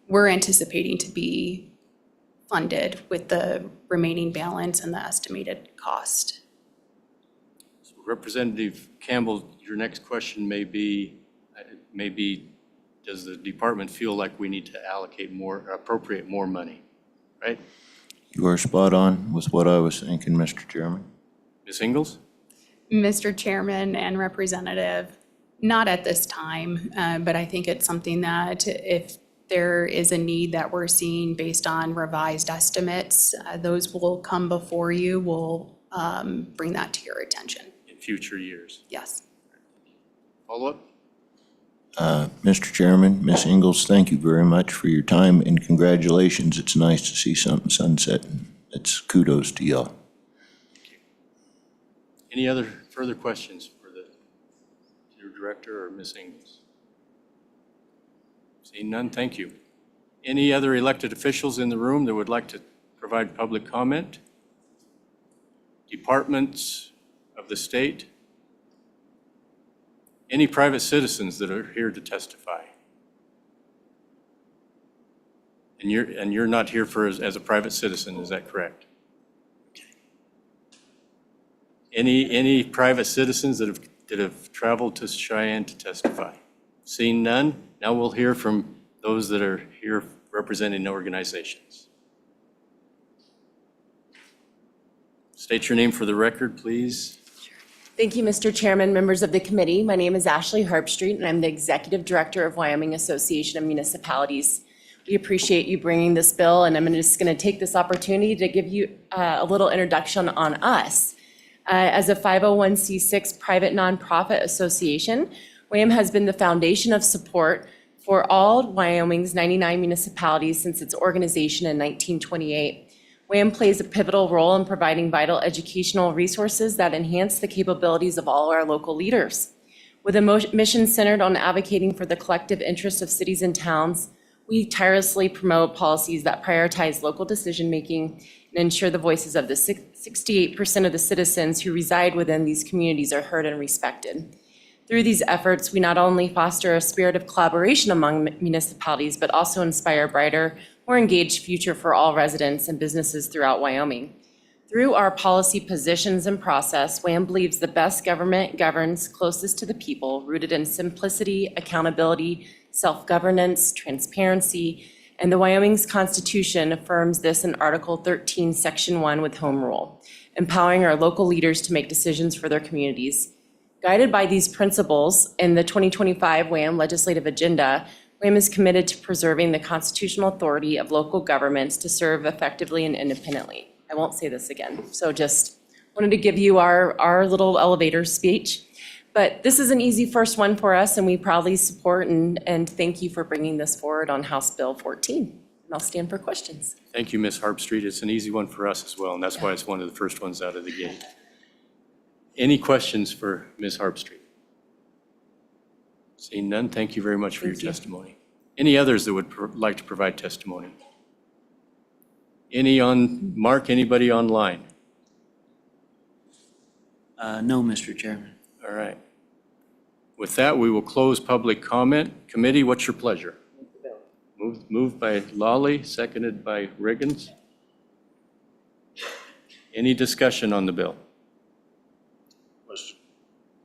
We're anticipating to be funded with the remaining balance and the estimated cost. So Representative Campbell, your next question may be, does the department feel like we need to allocate more, appropriate more money, right? You are spot on with what I was thinking, Mr. Chairman. Ms. Ingalls? Mr. Chairman and Representative, not at this time, but I think it's something that if there is a need that we're seeing based on revised estimates, those will come before you. We'll bring that to your attention. In future years. Yes. Follow up? Mr. Chairman, Ms. Ingalls, thank you very much for your time and congratulations. It's nice to see something sunsetting. It's kudos to y'all. Any other further questions for your director or Ms. Ingalls? Seeing none, thank you. Any other elected officials in the room that would like to provide public comment? Departments of the state? Any private citizens that are here to testify? And you're not here as a private citizen, is that correct? Any private citizens that have traveled to Cheyenne to testify? Seeing none, now we'll hear from those that are here representing organizations. State your name for the record, please. Thank you, Mr. Chairman, members of the committee. My name is Ashley Herbstreet, and I'm the Executive Director of Wyoming Association of Municipalities. We appreciate you bringing this bill, and I'm just going to take this opportunity to give you a little introduction on us. As a 501c6 private nonprofit association, WAM has been the foundation of support for all Wyoming's 99 municipalities since its organization in 1928. WAM plays a pivotal role in providing vital educational resources that enhance the capabilities of all our local leaders. With a mission centered on advocating for the collective interest of cities and towns, we tirelessly promote policies that prioritize local decision-making and ensure the voices of the 68% of the citizens who reside within these communities are heard and respected. Through these efforts, we not only foster a spirit of collaboration among municipalities, but also inspire a brighter, more engaged future for all residents and businesses throughout Wyoming. Through our policy positions and process, WAM believes the best government governs closest to the people, rooted in simplicity, accountability, self-governance, transparency, and the Wyoming's Constitution affirms this in Article 13, Section 1 with Home Rule, empowering our local leaders to make decisions for their communities. Guided by these principles in the 2025 WAM legislative agenda, WAM is committed to preserving the constitutional authority of local governments to serve effectively and independently. I won't say this again, so just wanted to give you our little elevator speech. But this is an easy first one for us, and we proudly support and thank you for bringing this forward on House Bill 14. And I'll stand for questions. Thank you, Ms. Harpstreet. It's an easy one for us as well, and that's why it's one of the first ones out of the gate. Any questions for Ms. Harpstreet? Seeing none, thank you very much for your testimony. Any others that would like to provide testimony? Mark, anybody online? No, Mr. Chairman. All right. With that, we will close public comment. Committee, what's your pleasure? Moved by Lawley, seconded by Riggins. Any discussion on the bill?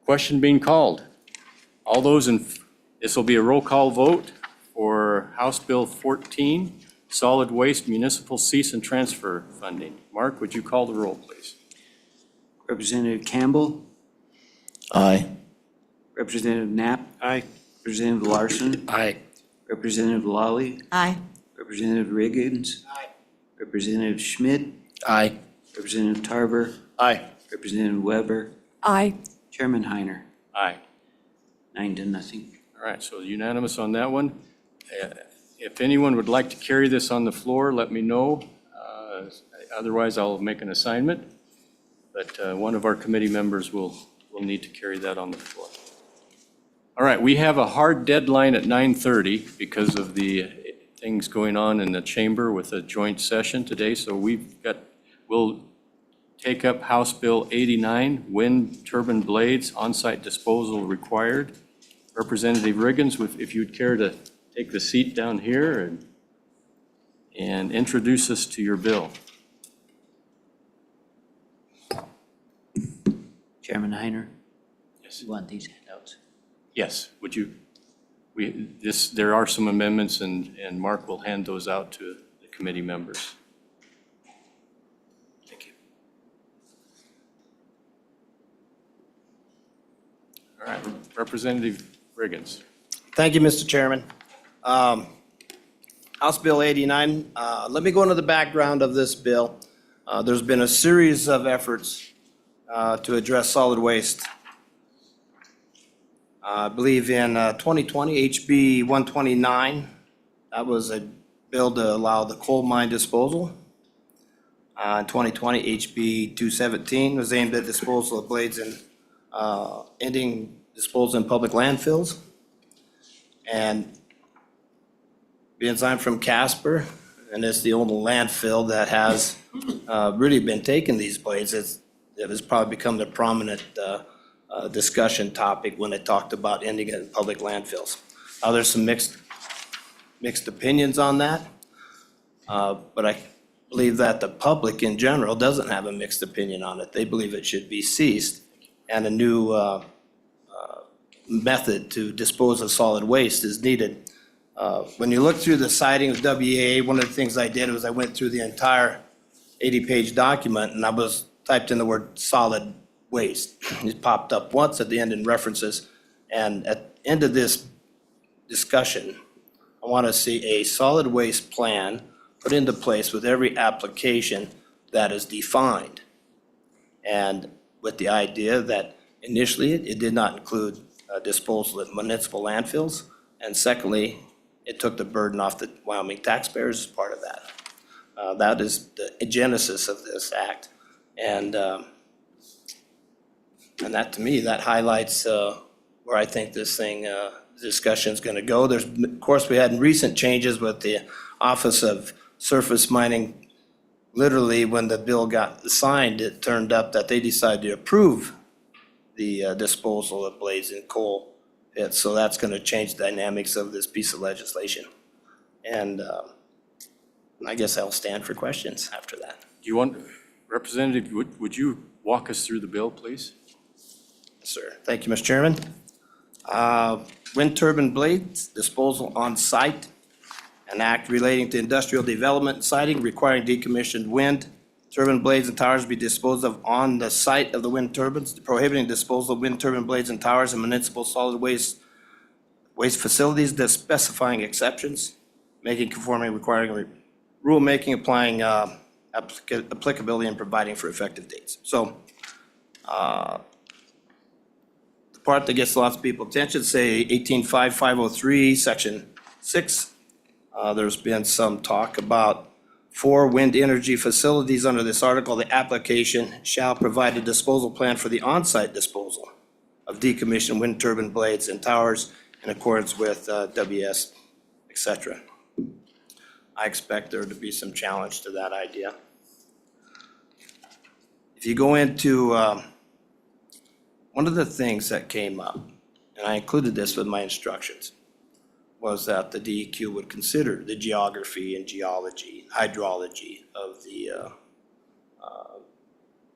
Question being called. All those this will be a roll call vote for House Bill 14, Solid Waste Municipal Cease and Transfer Funding. Mark, would you call the roll, please? Representative Campbell, Aye. Representative Knapp. Aye. Representative Larson. Aye. Representative Lawley. Aye. Representative Riggins. Aye. Representative Schmidt. Aye. Representative Tarver. Aye. Representative Weber. Aye. Chairman Heiner. Aye. 9-0. All right, so unanimous on that one. If anyone would like to carry this on the floor, let me know. Otherwise, I'll make an assignment. But one of our committee members will need to carry that on the floor. All right, we have a hard deadline at 9:30 because of the things going on in the chamber with a joint session today. So we'll take up House Bill 89, wind turbine blades, on-site disposal required. Representative Riggins, if you'd care to take the seat down here and introduce us to your bill. Chairman Heiner. Yes. You want these handouts? Yes, would you? There are some amendments and Mark will hand those out to the committee members. Thank you. All right, Representative Riggins. Thank you, Mr. Chairman. House Bill 89, let me go into the background of this bill. There's been a series of efforts to address solid waste. I believe in 2020, HB 129, that was a bill to allow the coal mine disposal. In 2020, HB 217 was aimed at disposal of blades and ending disposal in public landfills. And being I'm from Casper, and it's the only landfill that has really been taking these blades, it has probably become the prominent discussion topic when they talked about ending it in public landfills. There's some mixed opinions on that, but I believe that the public in general doesn't have a mixed opinion on it. They believe it should be ceased, and a new method to dispose of solid waste is needed. When you look through the citing of WEA, one of the things I did was I went through the entire 80-page document, and I typed in the word solid waste. It popped up once at the end in references, and at the end of this discussion, I want to see a solid waste plan put into place with every application that is defined. And with the idea that initially it did not include disposal at municipal landfills, and secondly, it took the burden off the Wyoming taxpayers as part of that. That is the genesis of this act. And that, to me, that highlights where I think this discussion is going to go. Of course, we had recent changes with the Office of Surface Mining. Literally, when the bill got signed, it turned up that they decided to approve the disposal of blades and coal pits. So that's going to change the dynamics of this piece of legislation. And I guess I'll stand for questions after that. Do you want, Representative, would you walk us through the bill, please? Sir. Thank you, Mr. Chairman. Wind turbine blades disposal on site. An act relating to industrial development and siting requiring decommissioned wind turbine blades and towers be disposed of on the site of the wind turbines, prohibiting disposal of wind turbine blades and towers in municipal solid waste facilities, that specifying exceptions, making conforming, requiring rulemaking, applying applicability, and providing for effective dates. So the part that gets lots of people's attention, say 18.5.503, Section 6. There's been some talk about for wind energy facilities under this article, the application shall provide a disposal plan for the on-site disposal of decommissioned wind turbine blades and towers in accordance with WS, et cetera. I expect there to be some challenge to that idea. If you go into one of the things that came up, and I included this with my instructions, was that the DEQ would consider the geography and geology, hydrology of the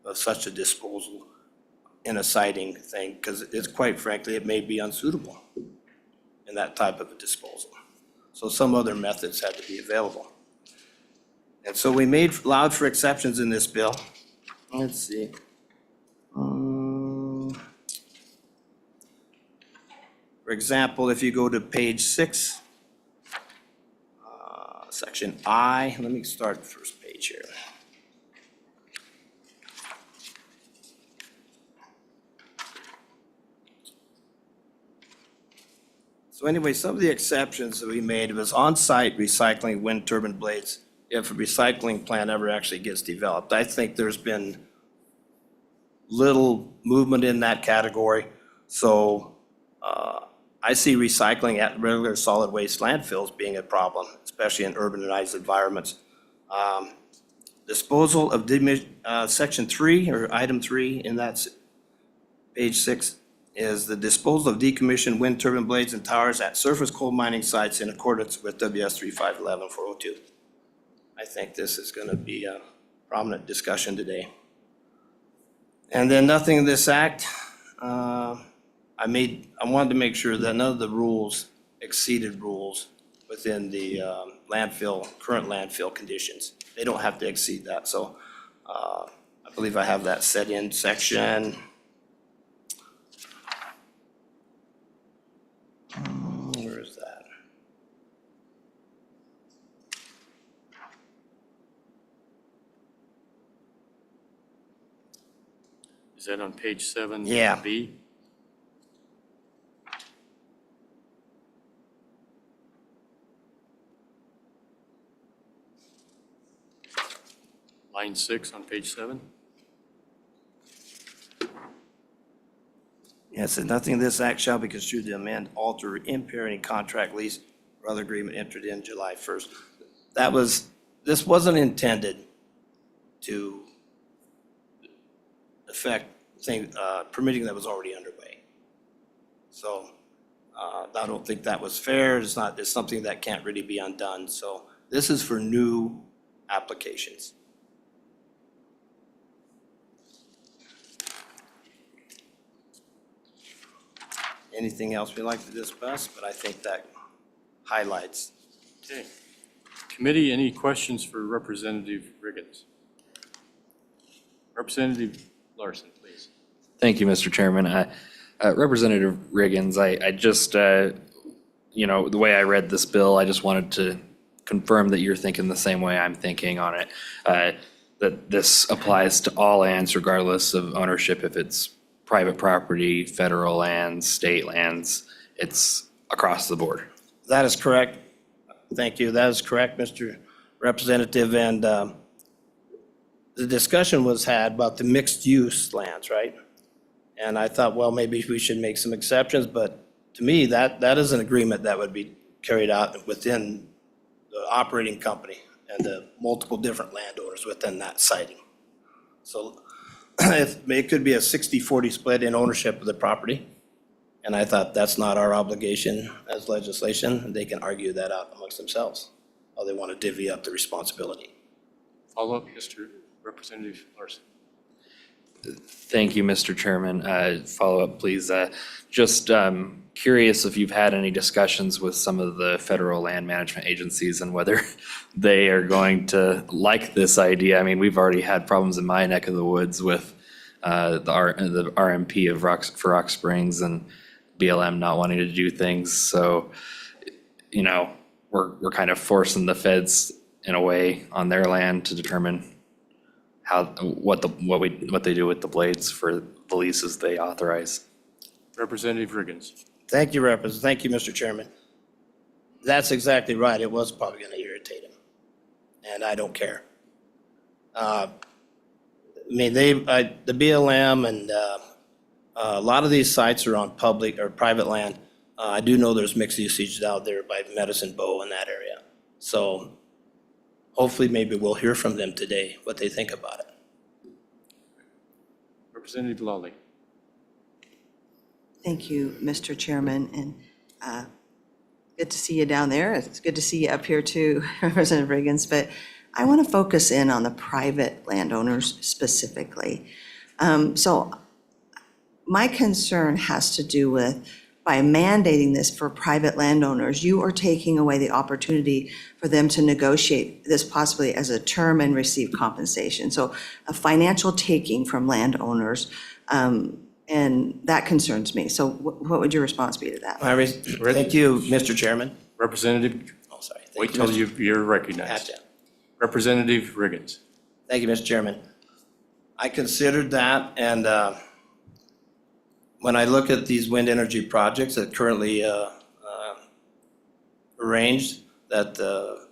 of such a disposal in a siting thing, because it's quite frankly, it may be unsuitable in that type of a disposal. So some other methods had to be available. And so we allowed for exceptions in this bill. Let's see. For example, if you go to page 6, section I, let me start the first page here. So anyway, some of the exceptions that we made was on-site recycling wind turbine blades if a recycling plant ever actually gets developed. I think there's been little movement in that category. So I see recycling at regular solid waste landfills being a problem, especially in urbanized environments. Disposal of section 3 or item 3 in that page 6 is the disposal of decommissioned wind turbine blades and towers at surface coal mining sites in accordance with WS 3511-402. I think this is going to be a prominent discussion today. And then nothing in this act. I wanted to make sure that none of the rules exceeded rules within the current landfill conditions. They don't have to exceed that. So I believe I have that set in section. Where is that? Is that on page 7? Yeah. B? Line 6 on page 7? Yes, and nothing in this act shall be construed to amend, alter, or impair any contract, lease, or other agreement entered in July 1st. This wasn't intended to affect permitting that was already underway. So I don't think that was fair. It's something that can't really be undone. So this is for new applications. Anything else we'd like to discuss, but I think that highlights. Okay. Committee, any questions for Representative Riggins? Representative Larson, please. Thank you, Mr. Chairman. Representative Riggins, I just, the way I read this bill, I just wanted to confirm that you're thinking the same way I'm thinking on it. That this applies to all lands regardless of ownership, if it's private property, federal lands, state lands, it's across the board. That is correct. Thank you. That is correct, Mr. Representative. And the discussion was had about the mixed use lands, right? And I thought, well, maybe we should make some exceptions, but to me, that is an agreement that would be carried out within the operating company and the multiple different landowners within that siting. So it could be a 60-40 split in ownership of the property. And I thought that's not our obligation as legislation. They can argue that out amongst themselves, how they want to divvy up the responsibility. Follow up, Mr. Representative Larson. Thank you, Mr. Chairman. Follow-up, please. Just curious if you've had any discussions with some of the federal land management agencies and whether they are going to like this idea. I mean, we've already had problems in my neck of the woods with the RMP of for Rock Springs and BLM not wanting to do things. So, you know, we're kind of forcing the feds in a way on their land to determine what they do with the blades for the leases they authorize. Representative Riggins. Thank you, Mr. Chairman. That's exactly right. It was probably going to irritate him, and I don't care. I mean, the BLM and a lot of these sites are on public or private land. I do know there's mixed usage out there by Medicine Bow in that area. So hopefully maybe we'll hear from them today, what they think about it. Representative Lawley. Thank you, Mr. Chairman, and good to see you down there. It's good to see you up here too, Representative Riggins, but I want to focus in on the private landowners specifically. So my concern has to do with, by mandating this for private landowners, you are taking away the opportunity for them to negotiate this possibly as a term and receive compensation. So a financial taking from landowners, and that concerns me. So what would your response be to that? Thank you, Mr. Chairman. Representative, Oh, sorry. Thank wait you, till Mr. you're recognized. Gotcha. Representative Riggins. Thank you, Mr. Chairman. I considered that, and when I look at these wind energy projects that currently arranged, that the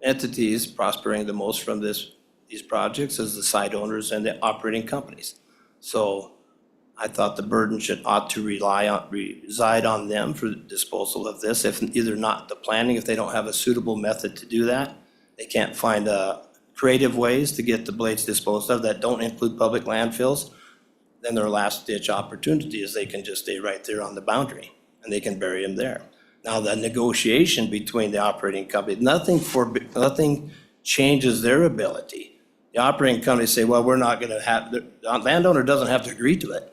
entities prospering the most from these projects is the site owners and the operating companies. So I thought the burden ought to reside on them for the disposal of this. If either not the planning, if they don't have a suitable method to do that, they can't find creative ways to get the blades disposed of that don't include public landfills, then their last ditch opportunity is they can just stay right there on the boundary and they can bury them there. Now, the negotiation between the operating company, nothing changes their ability. The operating companies say, well, we're not gonna have, the landowner doesn't have to agree to it.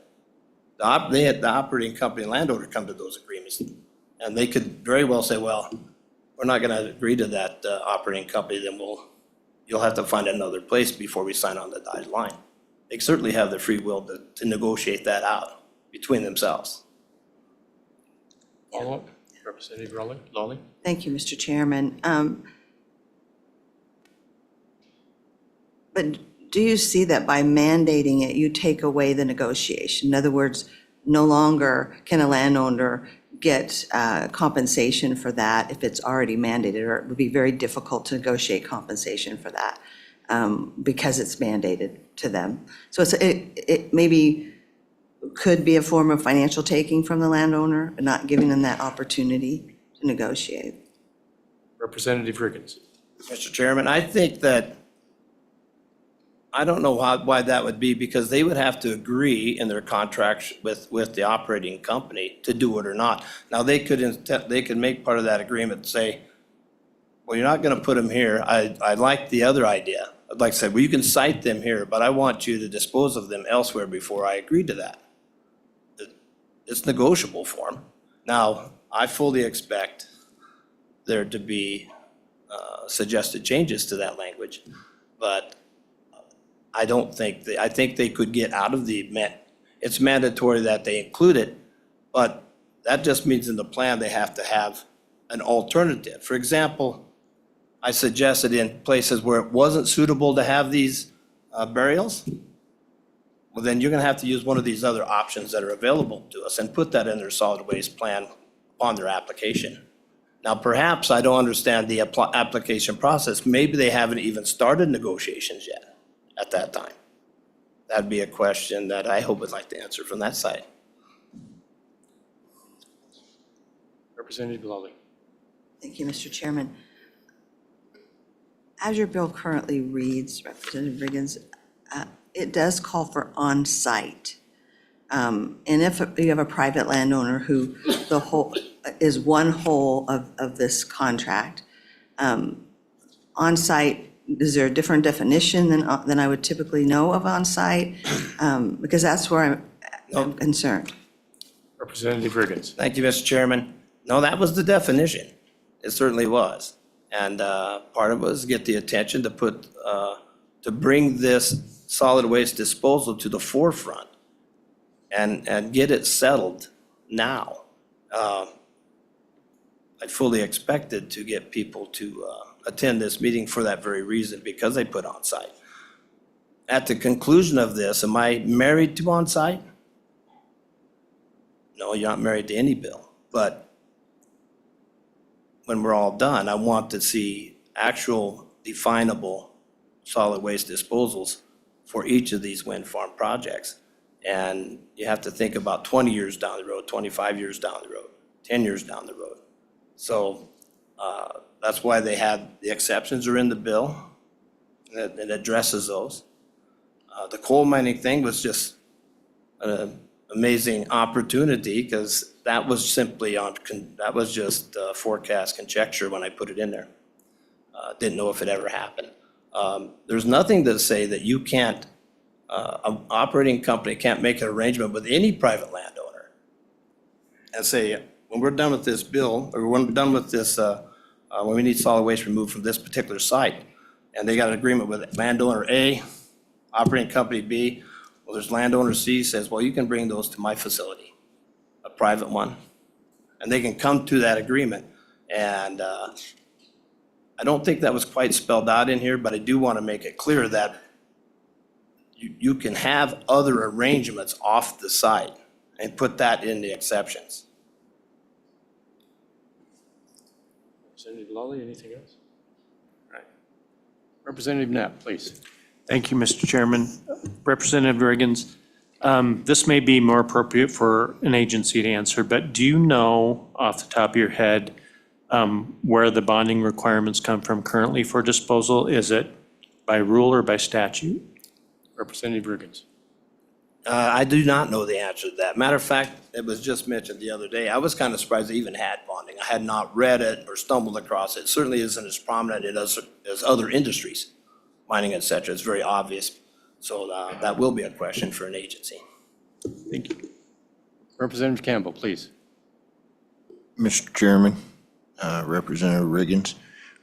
The operating company and landowner come to those agreements. And they could very well say, well, we're not gonna agree to that operating company, then you'll have to find another place before we sign on the dotted line. They certainly have the free will to negotiate that out between themselves. Follow-up, Representative Lawley. Thank you, Mr. Chairman. But do you see that by mandating it, you take away the negotiation? In other words, no longer can a landowner get compensation for that if it's already mandated, or it would be very difficult to negotiate compensation for that because it's mandated to them. So it maybe could be a form of financial taking from the landowner, not giving them that opportunity to negotiate. Representative Riggins. Mr. Chairman, I think that, I don't know why that would be, because they would have to agree in their contracts with the operating company to do it or not. Now, they could make part of that agreement say, well, you're not gonna put them here. I like the other idea. I'd like to say, well, you can cite them here, but I want you to dispose of them elsewhere before I agree to that. It's negotiable for them. Now, I fully expect there to be suggested changes to that language, but I think they could get out of it's mandatory that they include it, but that just means in the plan they have to have an alternative. For example, I suggested in places where it wasn't suitable to have these burials, well, then you're gonna have to use one of these other options that are available to us and put that in their solid waste plan on their application. Now, perhaps I don't understand the application process. Maybe they haven't even started negotiations yet at that time. That'd be a question that I hope would like to answer from that side. Representative Lawley. Thank you, Mr. Chairman. As your bill currently reads, Representative Riggins, it does call for on-site. And if you have a private landowner who the whole is one whole of this contract, on-site is there a different definition than I would typically know of on-site? Because that's where I'm concerned. Representative Riggins. Thank you, Mr. Chairman. No, that was the definition. It certainly was. And part of it was get the attention to bring this solid waste disposal to the forefront and get it settled now. I fully expected to get people to attend this meeting for that very reason, because they put on-site. At the conclusion of this, am I married to on-site? No, you're not married to any bill, but when we're all done, I want to see actual definable solid waste disposals for each of these wind farm projects. And you have to think about 20 years down the road, 25 years down the road, 10 years down the road. So that's why they had, the exceptions are in the bill. It addresses those. The coal mining thing was just an amazing opportunity, because that was simply that was just forecast conjecture when I put it in there. Didn't know if it ever happened. There's nothing to say that you can't, an operating company can't make an arrangement with any private landowner and say, when we're done with this bill, or when we're done with this, when we need solid waste removed from this particular site, and they got an agreement with landowner A, operating company B, well, there's landowner C says, well, you can bring those to my facility, a private one. And they can come to that agreement. And I don't think that was quite spelled out in here, but I do want to make it clear that you can have other arrangements off the site and put that in the exceptions. Representative Lawley, anything else? All right. Representative Knapp, please. Thank you, Mr. Chairman. Representative Riggins, this may be more appropriate for an agency to answer, but do you know off the top of your head where the bonding requirements come from currently for disposal? Is it by rule or by statute? Representative Riggins. I do not know the answer to that. Matter of fact, it was just mentioned the other day. I was kind of surprised they even had bonding. I had not read it or stumbled across it. It certainly isn't as prominent as other industries, mining, et cetera. It's very obvious. So that will be a question for an agency. Thank you. Representative Campbell, please. Mr. Chairman, Representative Riggins,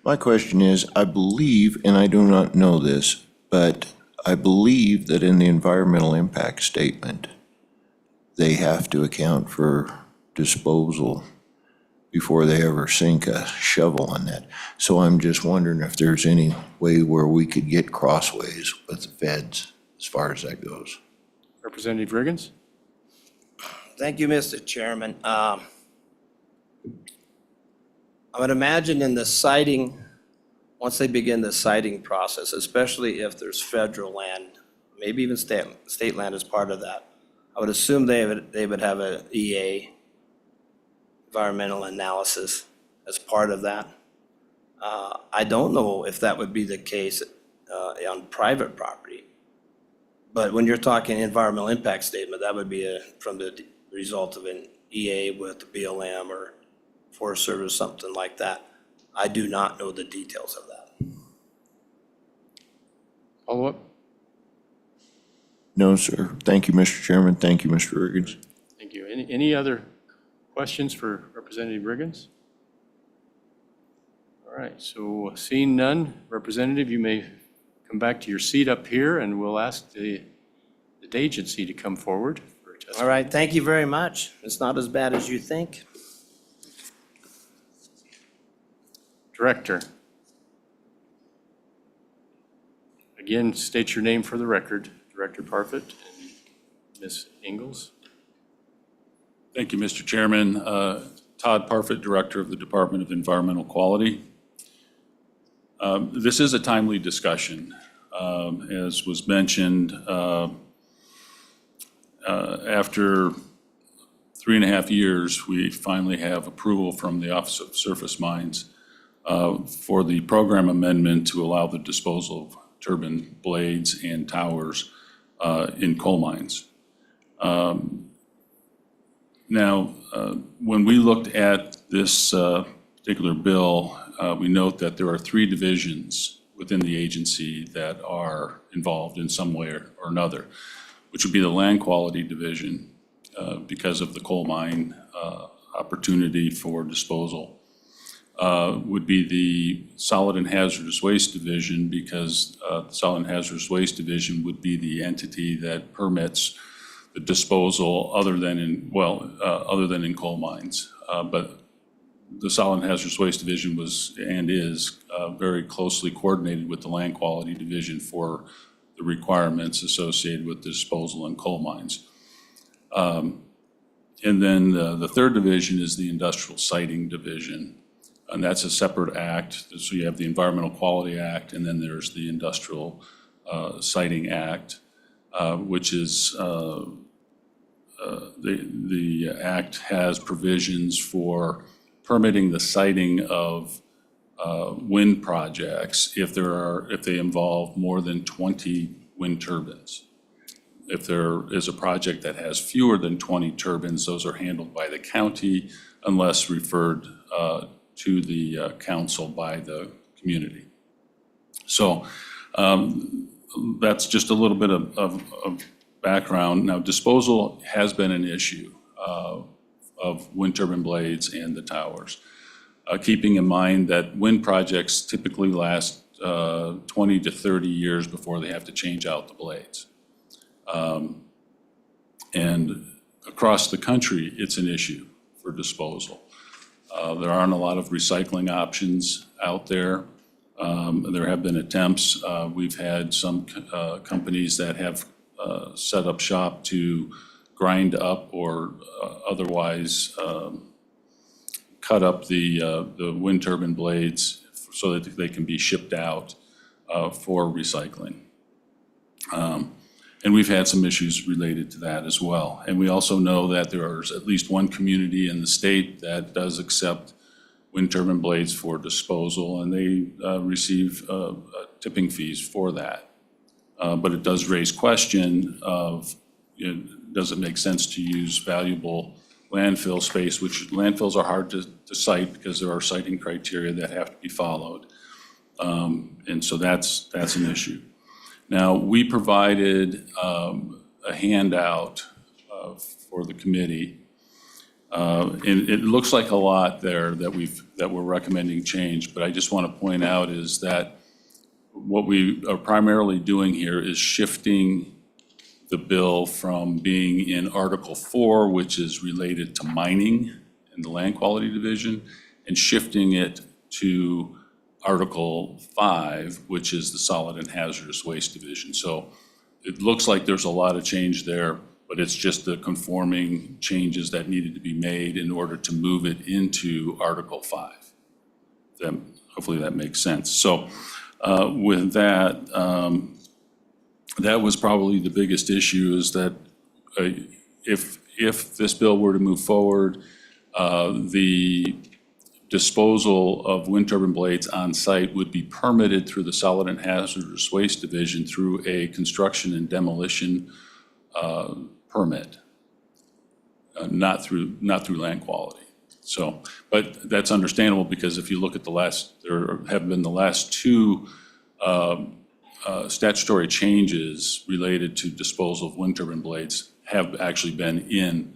my question is, I believe, and I do not know this, but I believe that in the environmental impact statement, they have to account for disposal before they ever sink a shovel on that. So I'm just wondering if there's any way where we could get crossways with the feds as far as that goes. Representative Riggins. Thank you, Mr. Chairman. I would imagine in the siting, once they begin the siting process, especially if there's federal land, maybe even state land as part of that, I would assume they would have a EA, environmental analysis, as part of that. I don't know if that would be the case on private property. But when you're talking environmental impact statement, that would be from the result of an EA with the BLM or Forest Service, something like that. I do not know the details of that. Follow up? No, sir. Thank you, Mr. Chairman. Thank you, Mr. Riggins. Thank you. Any other questions for Representative Riggins? All right, so seeing none, Representative, you may come back to your seat up here, and we'll ask the agency to come forward for a testimony. All right, thank you very much. It's not as bad as you think. Director. Again, state your name for the record. Director Parfit and Ms. Ingalls. Thank you, Mr. Chairman. Todd Parfit, Director of the Department of Environmental Quality. This is a timely discussion. As was mentioned, after 3.5 years, we finally have approval from the Office of Surface Mines for the program amendment to allow the disposal of turbine blades and towers in coal mines. Now, when we looked at this particular bill, we note that there are 3 divisions within the agency that are involved in some way or another, which would be the Land Quality Division because of the coal mine opportunity for disposal. Would be the Solid and Hazardous Waste Division because the Solid and Hazardous Waste Division would be the entity that permits the disposal other than in coal mines. But the Solid and Hazardous Waste Division was and is very closely coordinated with the Land Quality Division for the requirements associated with disposal in coal mines. And then the third division is the Industrial Siting Division. And that's a separate act. So you have the Environmental Quality Act, and then there's the Industrial Siting Act, which is the act has provisions for permitting the siting of wind projects if they involve more than 20 wind turbines. If there is a project that has fewer than 20 turbines, those are handled by the county unless referred to the council by the community. So that's just a little bit of background. Now, disposal has been an issue of wind turbine blades and the towers. Keeping in mind that wind projects typically last 20 to 30 years before they have to change out the blades. And across the country, it's an issue for disposal. There aren't a lot of recycling options out there. There have been attempts. We've had some companies that have set up shop to grind up or otherwise cut up the wind turbine blades so that they can be shipped out for recycling. And we've had some issues related to that as well. And we also know that there is at least one community in the state that does accept wind turbine blades for disposal, and they receive tipping fees for that. But it does raise question of, does it make sense to use valuable landfill space, which landfills are hard to cite because there are citing criteria that have to be followed. And so that's an issue. Now, we provided a handout for the committee. And it looks like a lot there that we're recommending change, but I just want to point out is that what we are primarily doing here is shifting the bill from being in Article 4, which is related to mining in the Land Quality Division, and shifting it to Article 5, which is the Solid and Hazardous Waste Division. So it looks like there's a lot of change there, but it's just the conforming changes that needed to be made in order to move it into Article 5. Hopefully that makes sense. So with that, that was probably the biggest issue, is that if this bill were to move forward, the disposal of wind turbine blades on site would be permitted through the Solid and Hazardous Waste Division through a construction and demolition permit, not through Land Quality. So, but that's understandable because if you look at there have been the last two statutory changes related to disposal of wind turbine blades have actually been in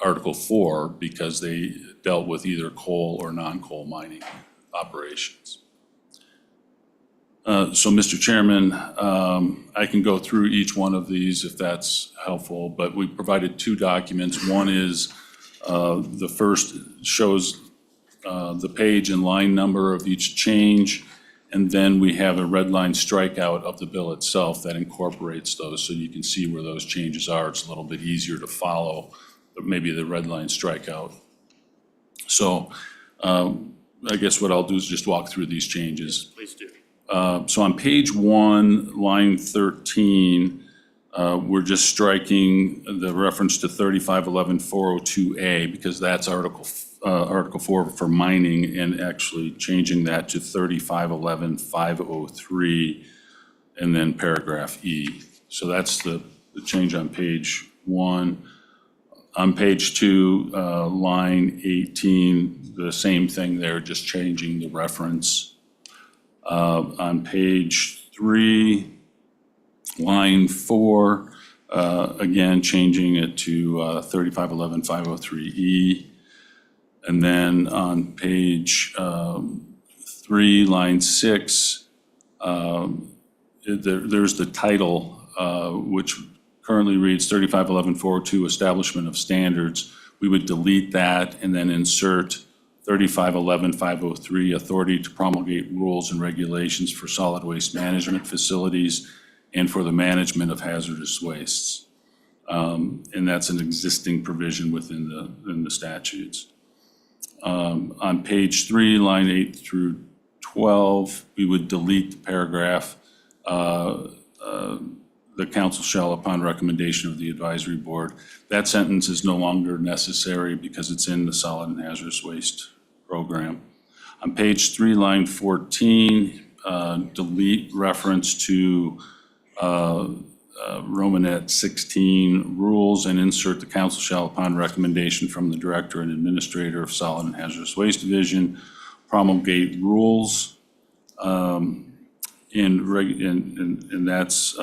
Article 4 because they dealt with either coal or non-coal mining operations. So, Mr. Chairman, I can go through each one of these if that's helpful, but we provided two documents. One is the first shows the page and line number of each change, and then we have a red line strikeout of the bill itself that incorporates those, so you can see where those changes are. It's a little bit easier to follow, but maybe the red line strikeout. So I guess what I'll do is just walk through these changes. Please do. So on page 1, line 13, we're just striking the reference to 3511-402A because that's Article 4 for mining, and actually changing that to 3511-503 and then paragraph E. So that's the change on page 1. On page 2, line 18, the same thing there, just changing the reference. On page 3, line 4, again, changing it to 3511-503E. And then on page 3, line 6, there's the title, which currently reads 3511-402, Establishment of Standards. We would delete that and then insert 3511-503, Authority to promulgate rules and regulations for solid waste management facilities and for the management of hazardous wastes. And that's an existing provision within the statutes. On page 3, line 8 through 12, we would delete the paragraph, the council shall, upon recommendation of the advisory board. That sentence is no longer necessary because it's in the solid and hazardous waste program. On page 3, line 14, delete reference to Romanet 16 rules and insert the council shall, upon recommendation from the director and administrator of solid and hazardous waste division, promulgate rules. And that's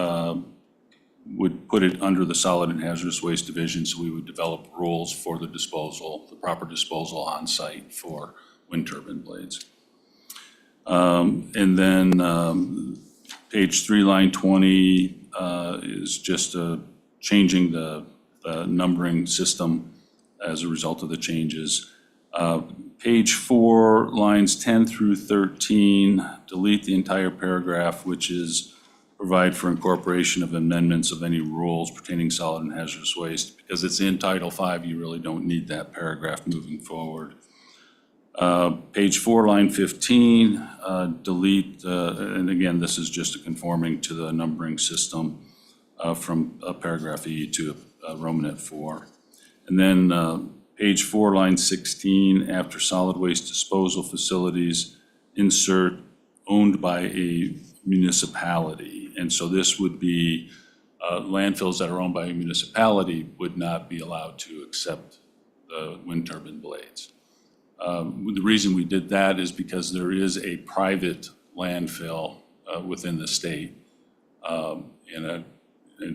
would put it under the solid and hazardous waste division. So we would develop rules for the disposal, the proper disposal on site for wind turbine blades. And then page 3, line 20 is just changing the numbering system as a result of the changes. Page 4, lines 10 through 13, delete the entire paragraph, which is provide for incorporation of amendments of any rules pertaining solid and hazardous waste. Because it's in Title V, you really don't need that paragraph moving forward. Page 4, line 15, delete, and again, this is just conforming to the numbering system from paragraph E to Romanet 4. And then page 4, line 16, after solid waste disposal facilities, insert owned by a municipality. And so this would be landfills that are owned by a municipality would not be allowed to accept the wind turbine blades. The reason we did that is because there is a private landfill within the state. And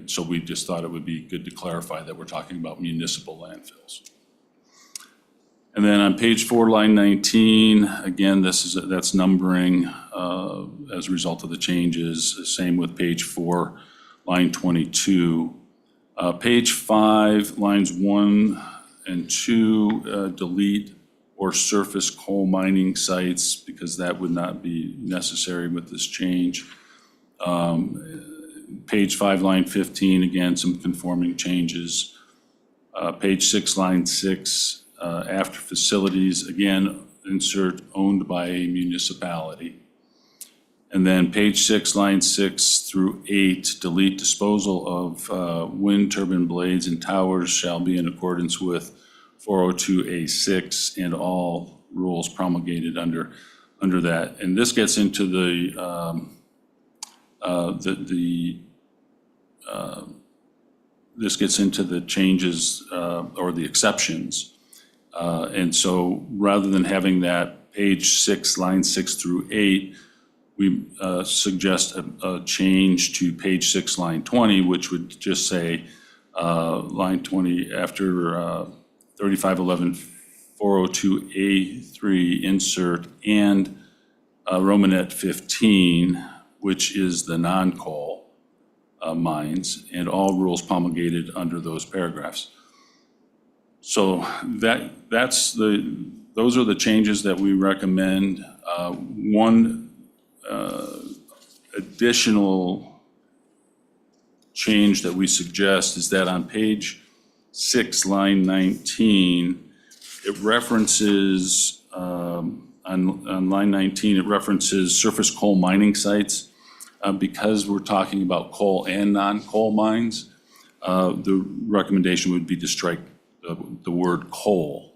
so we just thought it would be good to clarify that we're talking about municipal landfills. And then on page 4, line 19, again, that's numbering as a result of the changes. Same with page 4, line 22. Page 5, lines 1 and 2, delete or surface coal mining sites because that would not be necessary with this change. Page 5, line 15, again, some conforming changes. Page 6, line 6, after facilities, again, insert owned by a municipality. And then page 6, line 6 through 8, delete disposal of wind turbine blades and towers shall be in accordance with 402A6 and all rules promulgated under that. And this gets into this gets into the changes or the exceptions. And so rather than having that page 6, line 6 through 8, we suggest a change to page 6, line 20, which would just say line 20 after 3511-402A3 insert and Romanet 15, which is the non-coal mines, and all rules promulgated under those paragraphs. So those are the changes that we recommend. One additional change that we suggest is that on page 6, line 19, it references, on line 19, it references surface coal mining sites. Because we're talking about coal and non-coal mines, the recommendation would be to strike the word coal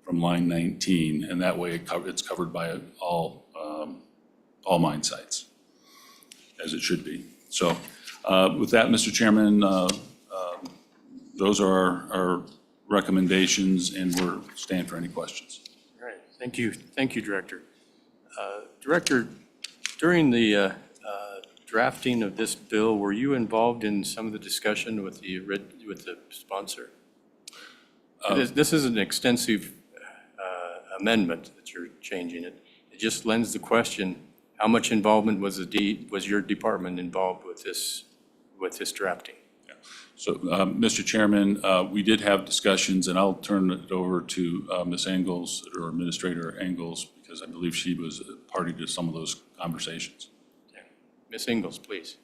from line 19, and that way it's covered by all mine sites, as it should be. So with that, Mr. Chairman, those are our recommendations, and we're staying for any questions. All right, thank you, Director. Director During the drafting of this bill, were you involved in some of the discussion with the sponsor? This is an extensive amendment that you're changing it. It just lends the question, how much involvement was your department involved with this drafting? So, Mr. Chairman, we did have discussions, and I'll turn it over to Ms. Engels, or Administrator Engels, because I believe she was a party to some of those conversations. Ms. Engels, please.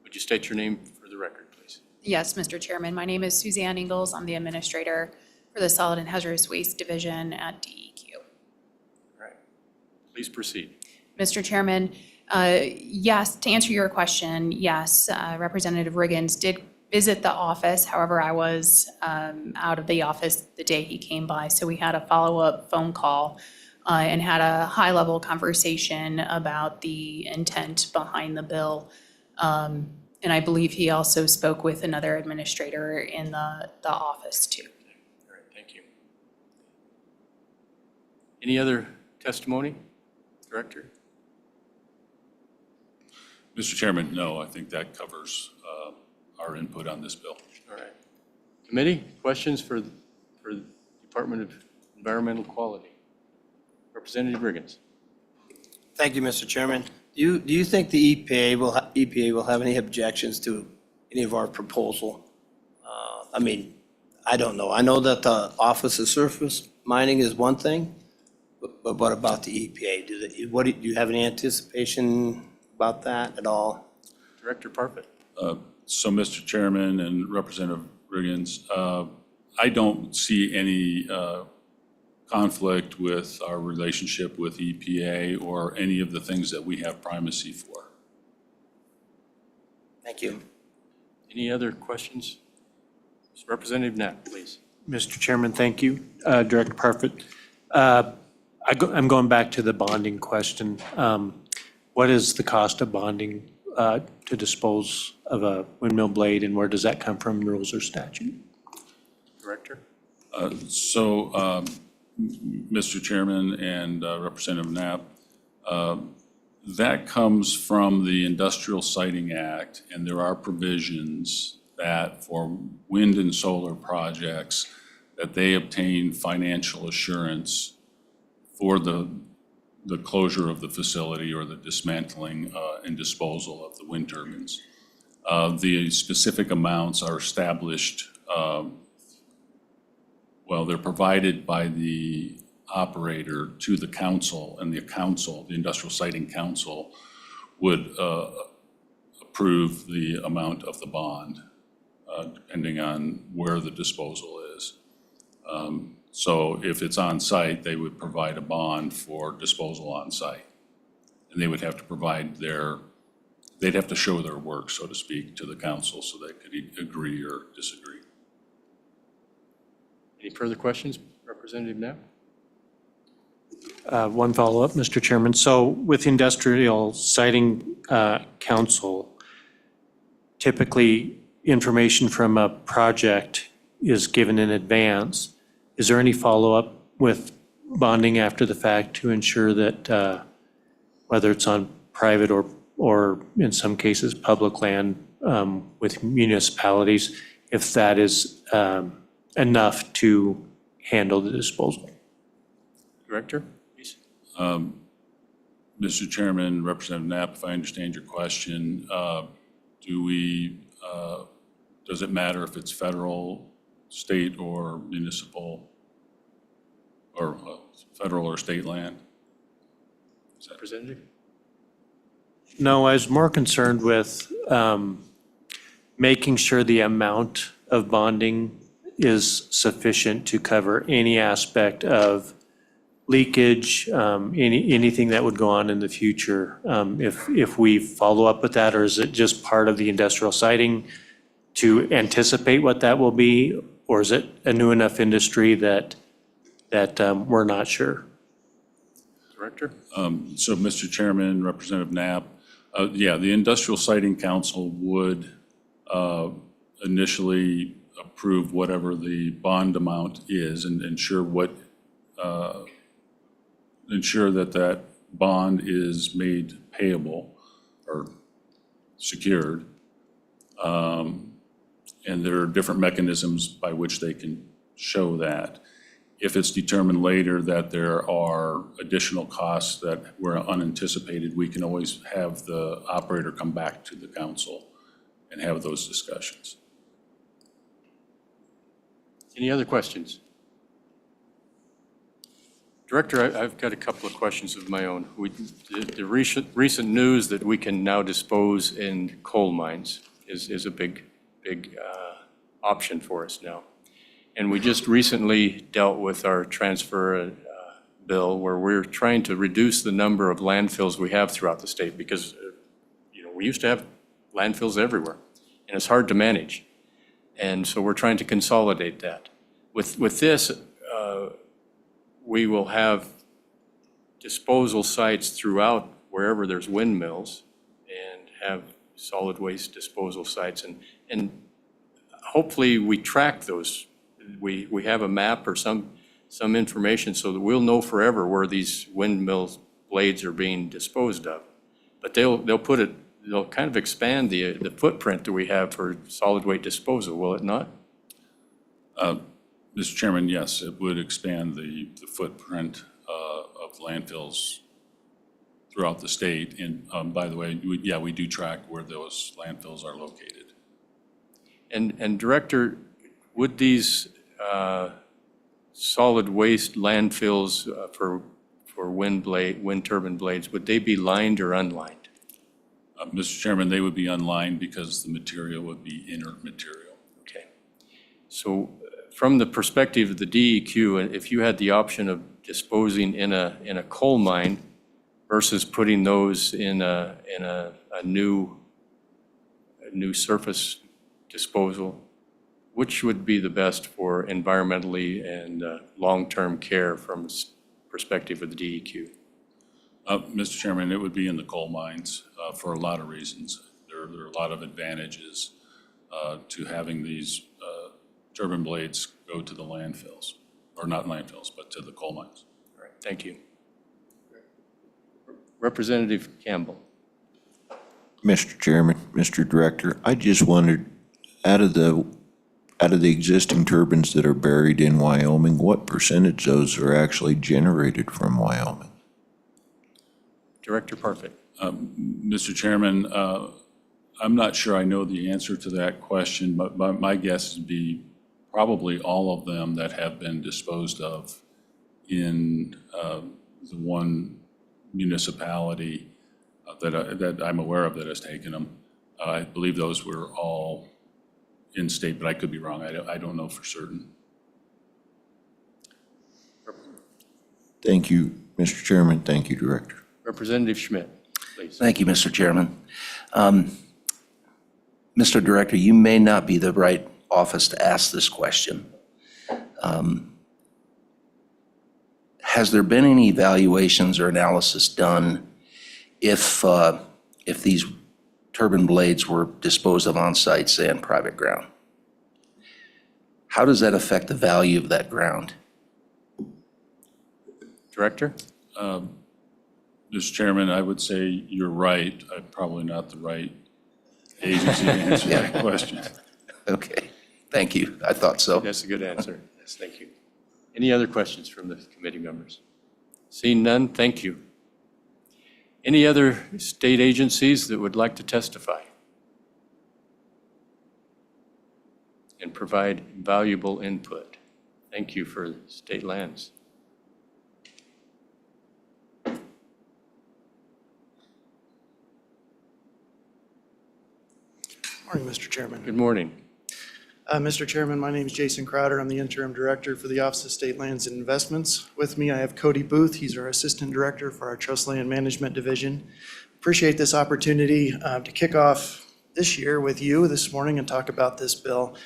Would you state your name for the record, please? Yes, Mr. Chairman. My name is Suzanne Ingalls. I'm the administrator for the Solid and Hazardous Waste Division at DEQ. All right. Please proceed. Mr. Chairman, yes, to answer your question, yes, Representative Riggins did visit the office. However, I was out of the office the day he came by, so we had a follow-up phone call and had a high-level conversation about the intent behind the bill. And I believe he also spoke with another administrator in the office too. All right, thank you. Any other testimony, Director? Mr. Chairman, no, I think that covers our input on this bill. All right. Committee, questions for the Department of Environmental Quality? Representative Riggins. Thank you, Mr. Chairman. Do you think the EPA will have any objections to any of our proposal? I mean, I don't know. I know that the Office of Surface Mining is one thing, but what about the EPA? Do you have any anticipation about that at all? Director Parfit. So, Mr. Chairman and Representative Riggins, I don't see any conflict with our relationship with EPA or any of the things that we have primacy for. Thank you. Any other questions? Representative Knapp, please. Mr. Chairman, thank you. Director Parfit. I'm going back to the bonding question. What is the cost of bonding to dispose of a windmill blade, and where does that come from, rules or statute? Director? Mr. Chairman and Representative Knapp, that comes from the Industrial Siting Act, and there are provisions that for wind and solar projects, that they obtain financial assurance for the closure of the facility or the dismantling and disposal of the wind turbines. The specific amounts are established, they're provided by the operator to the council, and the council, the Industrial Siting Council, would approve the amount of the bond, depending on where the disposal is. So if it's on site, they would provide a bond for disposal on site. And they would have to provide they'd have to show their work, so to speak, to the council so they could agree or disagree. Any further questions, Representative Knapp? One follow-up, Mr. Chairman. So with Industrial Siting Council, typically information from a project is given in advance. Is there any follow-up with bonding after the fact to ensure that whether it's on private or in some cases public land with municipalities, if that is enough to handle the disposal? Director, please. Mr. Chairman, Representative Knapp, if I understand your question, does it matter if it's federal, state, or municipal, or federal or state land? Representative? No, I was more concerned with making sure the amount of bonding is sufficient to cover any aspect of leakage, anything that would go on in the future, if we follow up with that, or is it just part of the industrial siting to anticipate what that will be, or is it a new enough industry that we're not sure? Director? So, Mr. Chairman, Representative Knapp, the Industrial Siting Council would initially approve whatever the bond amount is and ensure that bond is made payable or secured. And there are different mechanisms by which they can show that. If it's determined later that there are additional costs that were unanticipated, we can always have the operator come back to the council and have those discussions. Any other questions? Director, I've got a couple of questions of my own. The recent news that we can now dispose in coal mines is a big option for us now. And we just recently dealt with our transfer bill where we're trying to reduce the number of landfills we have throughout the state because, we used to have landfills everywhere and it's hard to manage. And so we're trying to consolidate that. With this, we will have disposal sites throughout wherever there's windmills and have solid waste disposal sites. And hopefully we track those. We have a map or some information so that we'll know forever where these windmill blades are being disposed of. But they'll kind of expand the footprint that we have for solid waste disposal, will it not? Mr. Chairman, yes, it would expand the footprint of landfills throughout the state. And by the way, we do track where those landfills are located. And Director, would these solid waste landfills for wind turbine blades, would they be lined or unlined? Mr. Chairman, they would be unlined because the material would be inert material. Okay. So from the perspective of the DEQ, if you had the option of disposing in a coal mine versus putting those in a new surface disposal, which would be the best for environmentally and long-term care from the perspective of the DEQ? Mr. Chairman, it would be in the coal mines for a lot of reasons. There are a lot of advantages to having these turbine blades go to the landfills, or not landfills, but to the coal mines. All right, thank you. Representative Campbell. Mr. Chairman, Mr. Director, I just wondered, out of the existing turbines that are buried in Wyoming, what percentage of those are actually generated from Wyoming? Director Parfit. Mr. Chairman, I'm not sure I know the answer to that question, but my guess would be probably all of them that have been disposed of in the one municipality that I'm aware of that has taken them. I believe those were all in state, but I could be wrong. I don't know for certain. Thank you, Mr. Chairman. Thank you, Director. Representative Schmidt, please. Thank you, Mr. Chairman. Mr. Director, you may not be the right office to ask this question. Has there been any evaluations or analysis done if these turbine blades were disposed of on site, say on private ground? How does that affect the value of that ground? Director? Mr. Chairman, I would say you're right. I'm probably not the right agency to answer that question. Okay, thank you. I thought so. That's a good answer. Yes, thank you. Any other questions from the committee members? Seeing none, thank you. Any other state agencies that would like to testify and provide valuable input? Thank you for state lands. Morning, Mr. Chairman. Good morning. Mr. Chairman, my name is Jason Crowder. I'm the Interim Director for the Office of State Lands and Investments. With me, I have Cody Booth. He's our Assistant Director for our Trust Land Management Division. Appreciate this opportunity to kick off this year with you this morning and talk about this bill.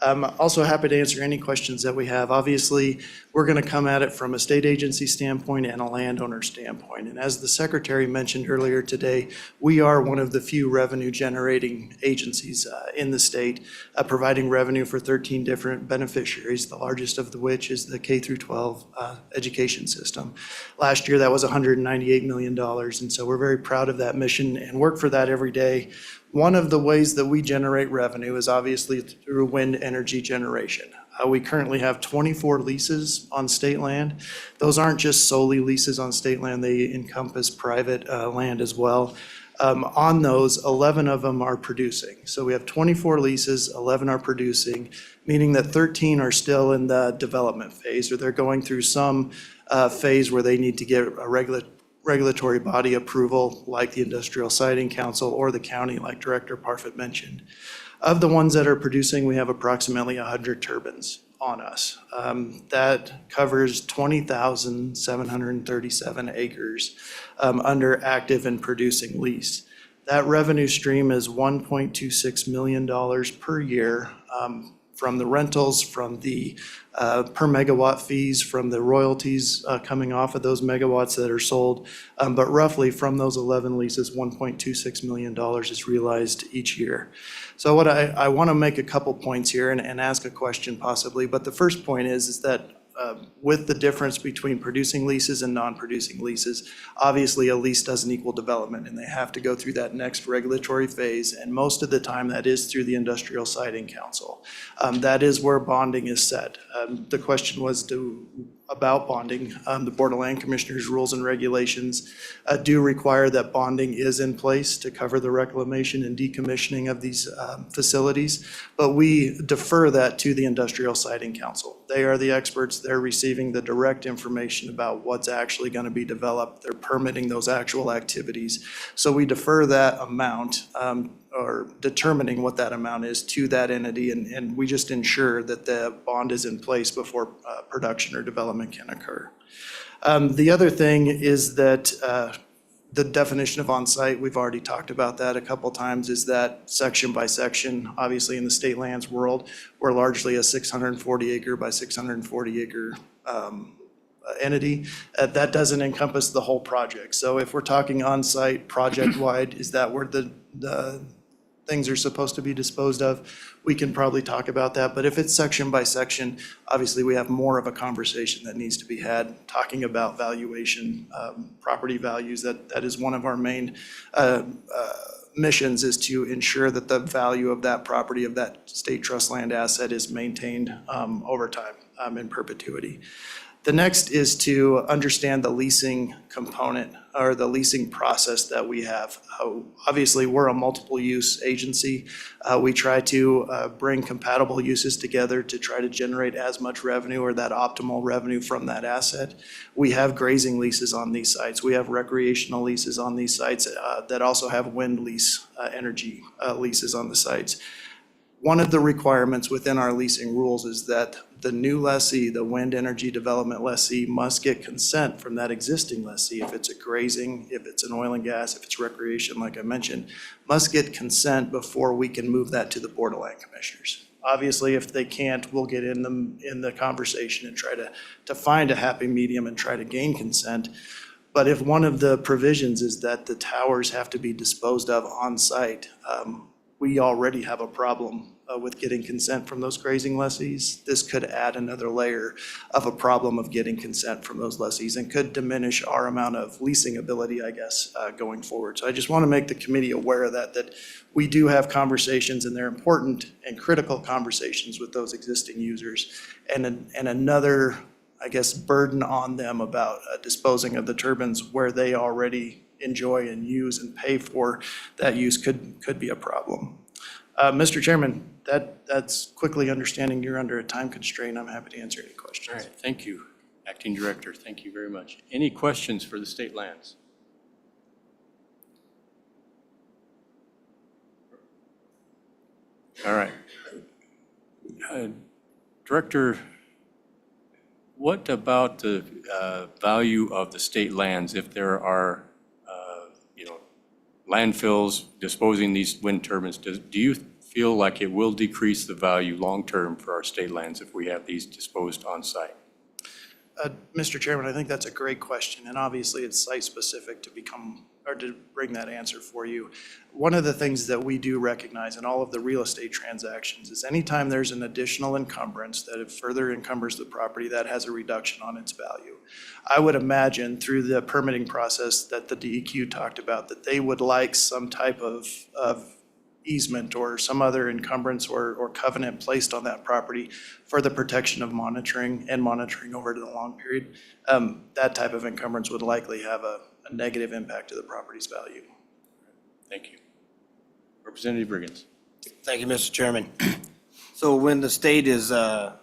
Also happy to answer any questions that we have. Obviously, we're going to come at it from a state agency standpoint and a landowner standpoint. And as the secretary mentioned earlier today, we are one of the few revenue generating agencies in the state, providing revenue for 13 different beneficiaries, the largest of which is the K through 12 education system. Last year, that was $198 million. And so we're very proud of that mission and work for that every day. One of the ways that we generate revenue is obviously through wind energy generation. We currently have 24 leases on state land. Those aren't just solely leases on state land, they encompass private land as well. On those, 11 of them are producing. So we have 24 leases, 11 are producing, meaning that 13 are still in the development phase, or they're going through some phase where they need to get a regulatory body approval, like the Industrial Siting Council or the county, like Director Parfit mentioned. Of the ones that are producing, we have approximately 100 turbines on us. That covers 20,737 acres under active and producing lease. That revenue stream is $1.26 million per year from the rentals, from the per megawatt fees, from the royalties coming off of those megawatts that are sold. But roughly from those 11 leases, $1.26 million is realized each year. So what I want to make a couple points here and ask a question possibly. But the first point is that with the difference between producing leases and non-producing leases, obviously a lease doesn't equal development, and they have to go through that next regulatory phase, and most of the time that is through the Industrial Siting Council. That is where bonding is set. The question was about bonding. The Board of Land Commissioners rules and regulations do require that bonding is in place to cover the reclamation and decommissioning of these facilities, but we defer that to the Industrial Siting Council. They are the experts. They're receiving the direct information about what's actually going to be developed. They're permitting those actual activities. So we defer that amount or determining what that amount is to that entity, and we just ensure that the bond is in place before production or development can occur. The other thing is that the definition of on-site, we've already talked about that a couple times, is that section by section. Obviously, in the state lands world, we're largely a 640 acre by 640 acre entity. That doesn't encompass the whole project. So if we're talking on-site, project-wide, is that where the things are supposed to be disposed of? We can probably talk about that, but if it's section by section, obviously we have more of a conversation that needs to be had, talking about valuation, property values. That is one of our main missions, is to ensure that the value of that property, of that state trust land asset, is maintained over time in perpetuity. The next is to understand the leasing component, or the leasing process that we have. Obviously, we're a multiple use agency. We try to bring compatible uses together to try to generate as much revenue, or that optimal revenue, from that asset. We have grazing leases on these sites. We have recreational leases on these sites that also have wind lease, energy leases on the sites. One of the requirements within our leasing rules is that the new lessee, the wind energy development lessee, must get consent from that existing lessee. If it's a grazing, if it's an oil and gas, if it's recreation, like I mentioned, must get consent before we can move that to the Board of Land Commissioners. Obviously, if they can't, we'll get in the conversation and try to find a happy medium and try to gain consent. But if one of the provisions is that the towers have to be disposed of on site, we already have a problem with getting consent from those grazing lessees. This could add another layer of a problem of getting consent from those lessees, and could diminish our amount of leasing ability, I guess, going forward. So I just want to make the committee aware of that we do have conversations, and they're important and critical conversations with those existing users, and another, I guess, burden on them about disposing of the turbines where they already enjoy and use and pay for that use could be a problem. Mr. Chairman, that's quickly understanding you're under a time constraint. I'm happy to answer any questions. All right, thank you, Acting Director. Thank you very much. Any questions for the state lands? All right. Director, what about the value of the state lands if there are landfills disposing these wind turbines? Do you feel like it will decrease the value long-term for our state lands if we have these disposed on-site? Mr. Chairman, I think that's a great question, and obviously it's site-specific to bring that answer for you. One of the things that we do recognize in all of the real estate transactions is anytime there's an additional encumbrance that it further encumbers the property, that has a reduction on its value. I would imagine through the permitting process that the DEQ talked about, that they would like some type of easement or some other encumbrance or covenant placed on that property for the protection of monitoring over the long period. That type of encumbrance would likely have a negative impact to the property's value. Thank you. Representative Riggins. Thank you, Mr. Chairman. So when the state is, I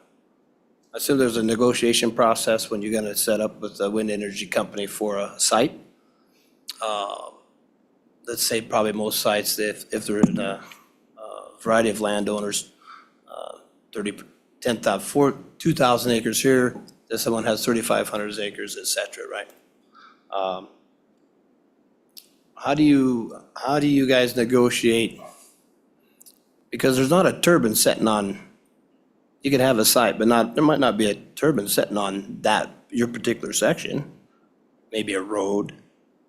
assume there's a negotiation process when you're gonna set up with the wind energy company for a site. Let's say probably most sites, if they're in a variety of landowners, 2,000 acres here, then someone has 3,500 acres, et cetera, right? How do you guys negotiate? Because there's not a turbine sitting on, you could have a site, but there might not be a turbine sitting on your particular section, maybe a road.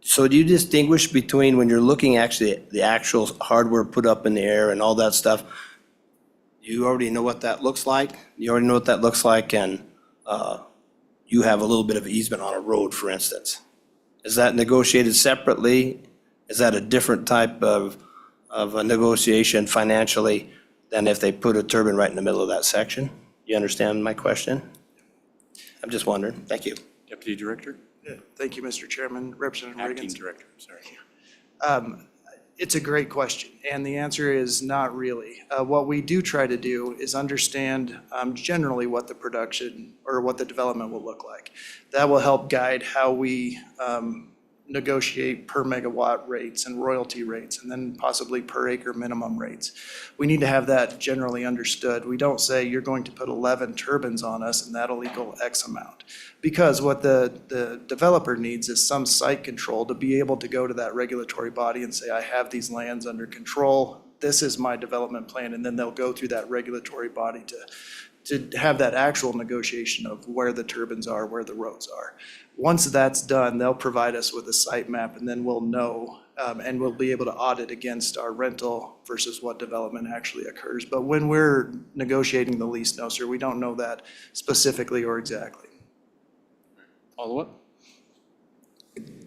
So do you distinguish between when you're looking actually at the actual hardware put up in the air and all that stuff? You already know what that looks like? You already know what that looks like, and you have a little bit of easement on a road, for instance. Is that negotiated separately? Is that a different type of a negotiation financially than if they put a turbine right in the middle of that section? You understand my question? I'm just wondering. Thank you. Deputy Director? Yeah, thank you, Mr. Chairman. Representative Acting Riggins. Director, sorry. It's a great question, and the answer is not really. What we do try to do is understand generally what the production or what the development will look like. That will help guide how we negotiate per megawatt rates and royalty rates, and then possibly per acre minimum rates. We need to have that generally understood. We don't say you're going to put 11 turbines on us and that'll equal X amount. Because what the developer needs is some site control to be able to go to that regulatory body and say, I have these lands under control, this is my development plan, and then they'll go through that regulatory body to have that actual negotiation of where the turbines are, where the roads are. Once that's done, they'll provide us with a site map, and then we'll know, and we'll be able to audit against our rental versus what development actually occurs. But when we're negotiating the lease, no, sir, we don't know that specifically or exactly. Follow up?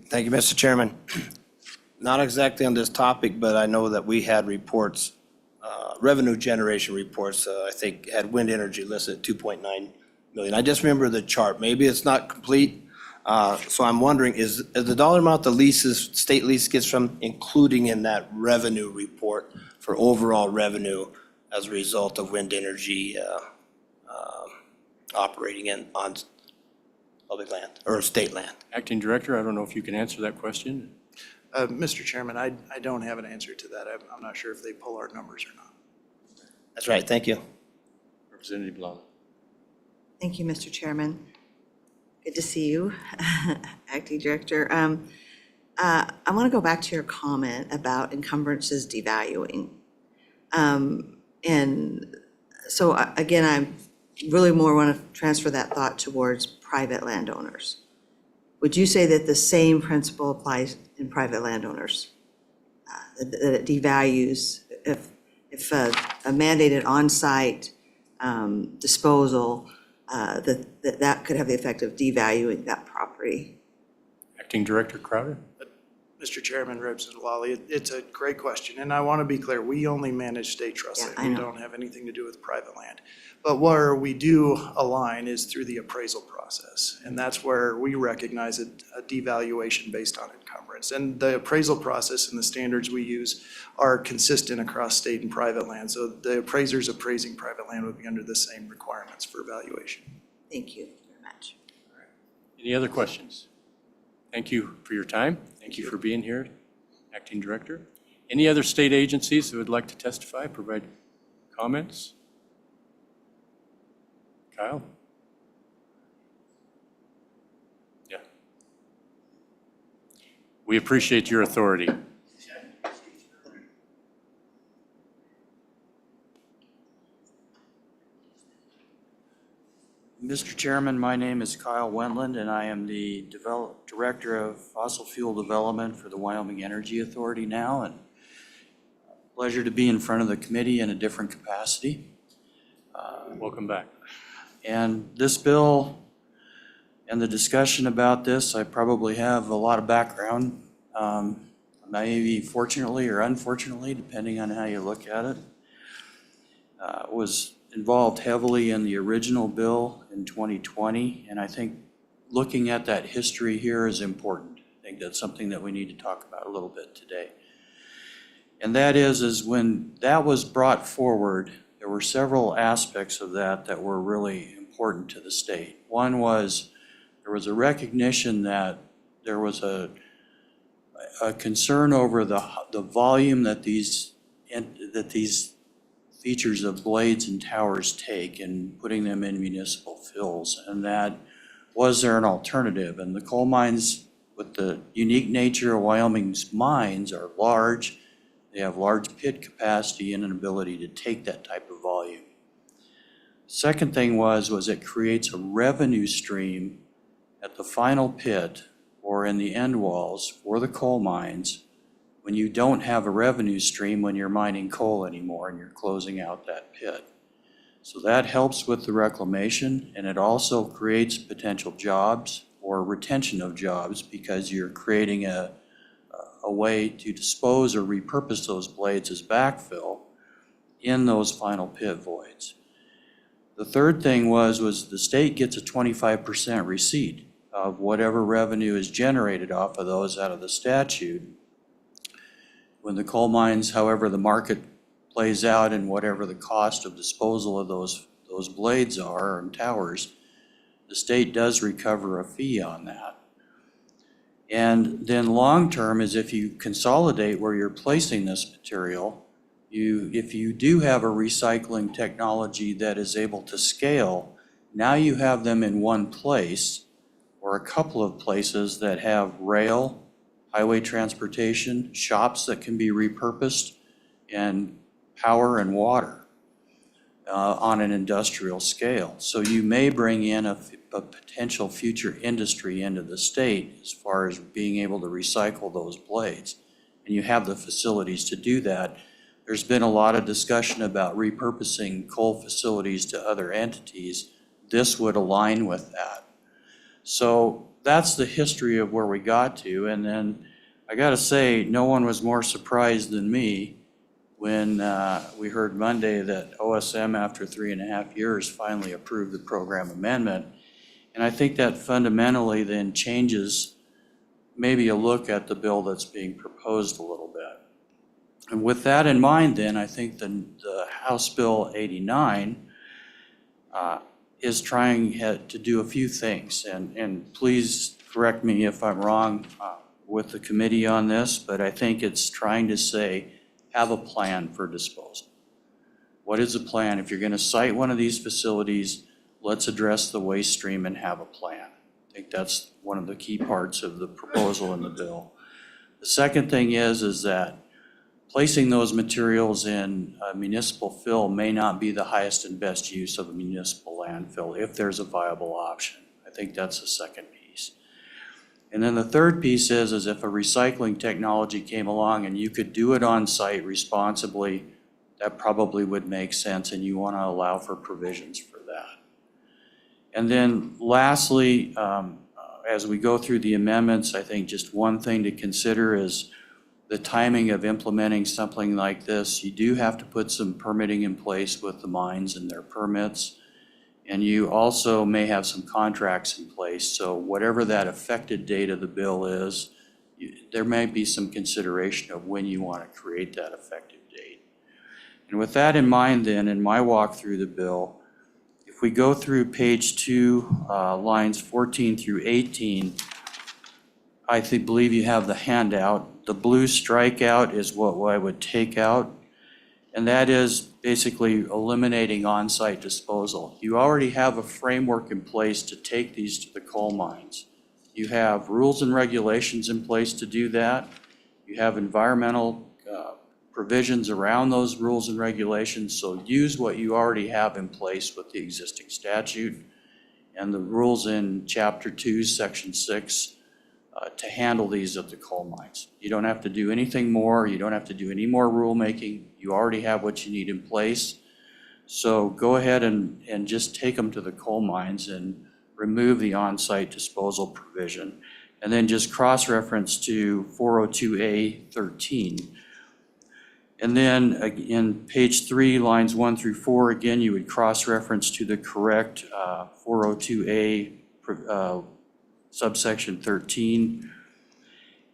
Thank you, Mr. Chairman. Not exactly on this topic, but I know that we had reports, revenue generation reports, I think had wind energy listed at 2.9 million. I just remember the chart. Maybe it's not complete. So I'm wondering, is the dollar amount the leases, state lease gets from including in that revenue report for overall revenue as a result of wind energy operating on public land or state land? Acting Director, I don't know if you can answer that question. Mr. Chairman, I don't have an answer to that. I'm not sure if they pull our numbers or not. That's right. Thank you. Representative Lala. Thank you, Mr. Chairman. Good to see you, Acting Director. I want to go back to your comment about encumbrances devaluing. And so again, I really more want to transfer that thought towards private landowners. Would you say that the same principle applies in private landowners? That it devalues if a mandated on-site disposal, that could have the effect of devaluing that property? Acting Director Crowder? Mr. Chairman, Representative Lally, it's a great question, and I want to be clear, we only manage state trust Yeah, land. I We know. don't have anything to do with private land. But where we do align is through the appraisal process, and that's where we recognize a devaluation based on encumbrance. And the appraisal process and the standards we use are consistent across state and private land, so the appraisers appraising private land would be under the same requirements for valuation. Thank you very much. Any other questions? Thank you for your time. Thank you for being here, Acting Director. Any other state agencies that would like to testify, provide comments? Kyle? Yeah. We appreciate your authority. Mr. Chairman, my name is Kyle Wendland, and I am the Director of Fossil Fuel Development for the Wyoming Energy Authority now, and pleasure to be in front of the committee in a different capacity. Welcome back. And this bill and the discussion about this, I probably have a lot of background, maybe fortunately or unfortunately, depending on how you look at it. Was involved heavily in the original bill in 2020, and I think looking at that history here is important. I think that's something that we need to talk about a little bit today. And that is when that was brought forward, there were several aspects of that that were really important to the state. One was there was a recognition that there was a concern over the volume that these features of blades and towers take and putting them in municipal fills, and that was there an alternative? And the coal mines, with the unique nature of Wyoming's mines, are large. They have large pit capacity and an ability to take that type of volume. Second thing was it creates a revenue stream at the final pit or in the end walls for the coal mines when you don't have a revenue stream when you're mining coal anymore and you're closing out that pit. So that helps with the reclamation, and it also creates potential jobs or retention of jobs because you're creating a way to dispose or repurpose those blades as backfill in those final pit voids. The third thing was the state gets a 25% receipt of whatever revenue is generated off of those out of the statute. When the coal mines, however the market plays out and whatever the cost of disposal of those blades are and towers, the state does recover a fee on that. And then long-term is if you consolidate where you're placing this material, if you do have a recycling technology that is able to scale, now you have them in one place or a couple of places that have rail, highway transportation, shops that can be repurposed, and power and water on an industrial scale. So you may bring in a potential future industry into the state as far as being able to recycle those blades. And you have the facilities to do that. There's been a lot of discussion about repurposing coal facilities to other entities. This would align with that. So that's the history of where we got to. And then I gotta say, no one was more surprised than me when we heard Monday that OSM, after 3.5 years, finally approved the program amendment. And I think that fundamentally then changes maybe a look at the bill that's being proposed a little bit. And with that in mind then, I think the House Bill 89 is trying to do a few things. And please correct me if I'm wrong with the committee on this, but I think it's trying to say, have a plan for disposal. What is the plan? If you're going to site one of these facilities, let's address the waste stream and have a plan. I think that's one of the key parts of the proposal in the bill. The second thing is that placing those materials in a municipal fill may not be the highest and best use of a municipal landfill if there's a viable option. I think that's the second piece. And then the third piece is if a recycling technology came along and you could do it on site responsibly, that probably would make sense, and you want to allow for provisions for that. And then lastly, as we go through the amendments, I think just one thing to consider is the timing of implementing something like this. You do have to put some permitting in place with the mines and their permits. And you also may have some contracts in place. So whatever that effective date of the bill is, there may be some consideration of when you want to create that effective date. And with that in mind then, in my walk through the bill, if we go through page 2, lines 14 through 18, I believe you have the handout. The blue strikeout is what I would take out, and that is basically eliminating on-site disposal. You already have a framework in place to take these to the coal mines. You have rules and regulations in place to do that. You have environmental provisions around those rules and regulations, so use what you already have in place with the existing statute. and the rules in Chapter 2, Section 6 to handle these at the coal mines. You don't have to do anything more. You don't have to do any more rulemaking. You already have what you need in place. So go ahead and just take them to the coal mines and remove the on-site disposal provision. And then just cross-reference to 402A13. And then in page 3, lines 1 through 4, again, you would cross-reference to the correct 402A subsection 13.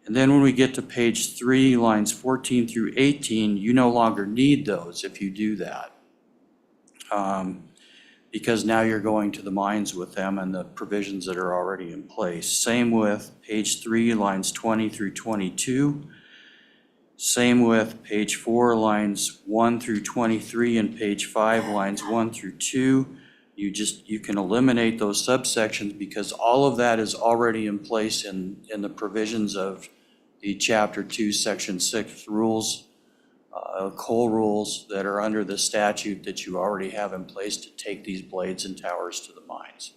And then when we get to page 3, lines 14 through 18, you no longer need those if you do that. Because now you're going to the mines with them and the provisions that are already in place. Same with page 3, lines 20 through 22. Same with page 4, lines 1 through 23, and page 5, lines 1 through 2. You can eliminate those subsections because all of that is already in place in the provisions of the Chapter 2, Section 6 rules, coal rules that are under the statute that you already have in place to take these blades and towers to the mines.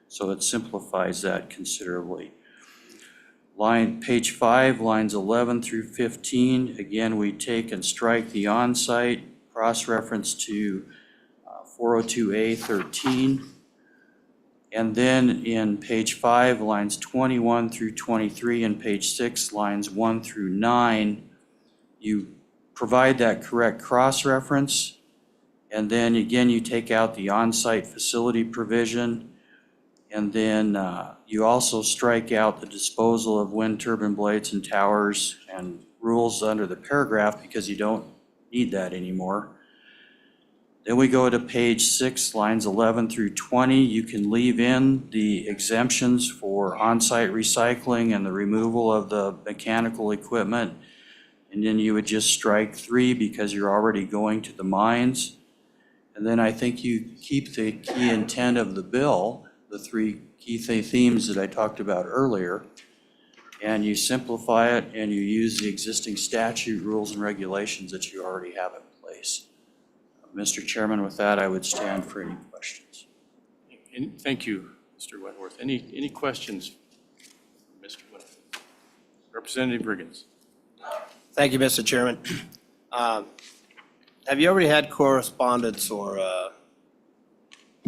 So it simplifies that considerably. Page 5, lines 11 through 15, again, we take and strike the on-site, cross-reference to 402A13. And then in page 5, lines 21 through 23, and page 6, lines 1 through 9, you provide that correct cross-reference. And then again, you take out the on-site facility provision. And then you also strike out the disposal of wind turbine blades and towers and rules under the paragraph because you don't need that anymore. Then we go to page 6, lines 11 through 20. You can leave in the exemptions for on-site recycling and the removal of the mechanical equipment. And then you would just strike 3 because you're already going to the mines. And then I think you keep the key intent of the bill, the 3 key themes that I talked about earlier, and you simplify it and you use the existing statute, rules, and regulations that you already have in place. Mr. Chairman, with that, I would stand for any questions. Thank you, Mr. Wentworth. Any questions, Mr. Wentworth? Representative Riggins. Thank you, Mr. Chairman. Have you already had correspondence or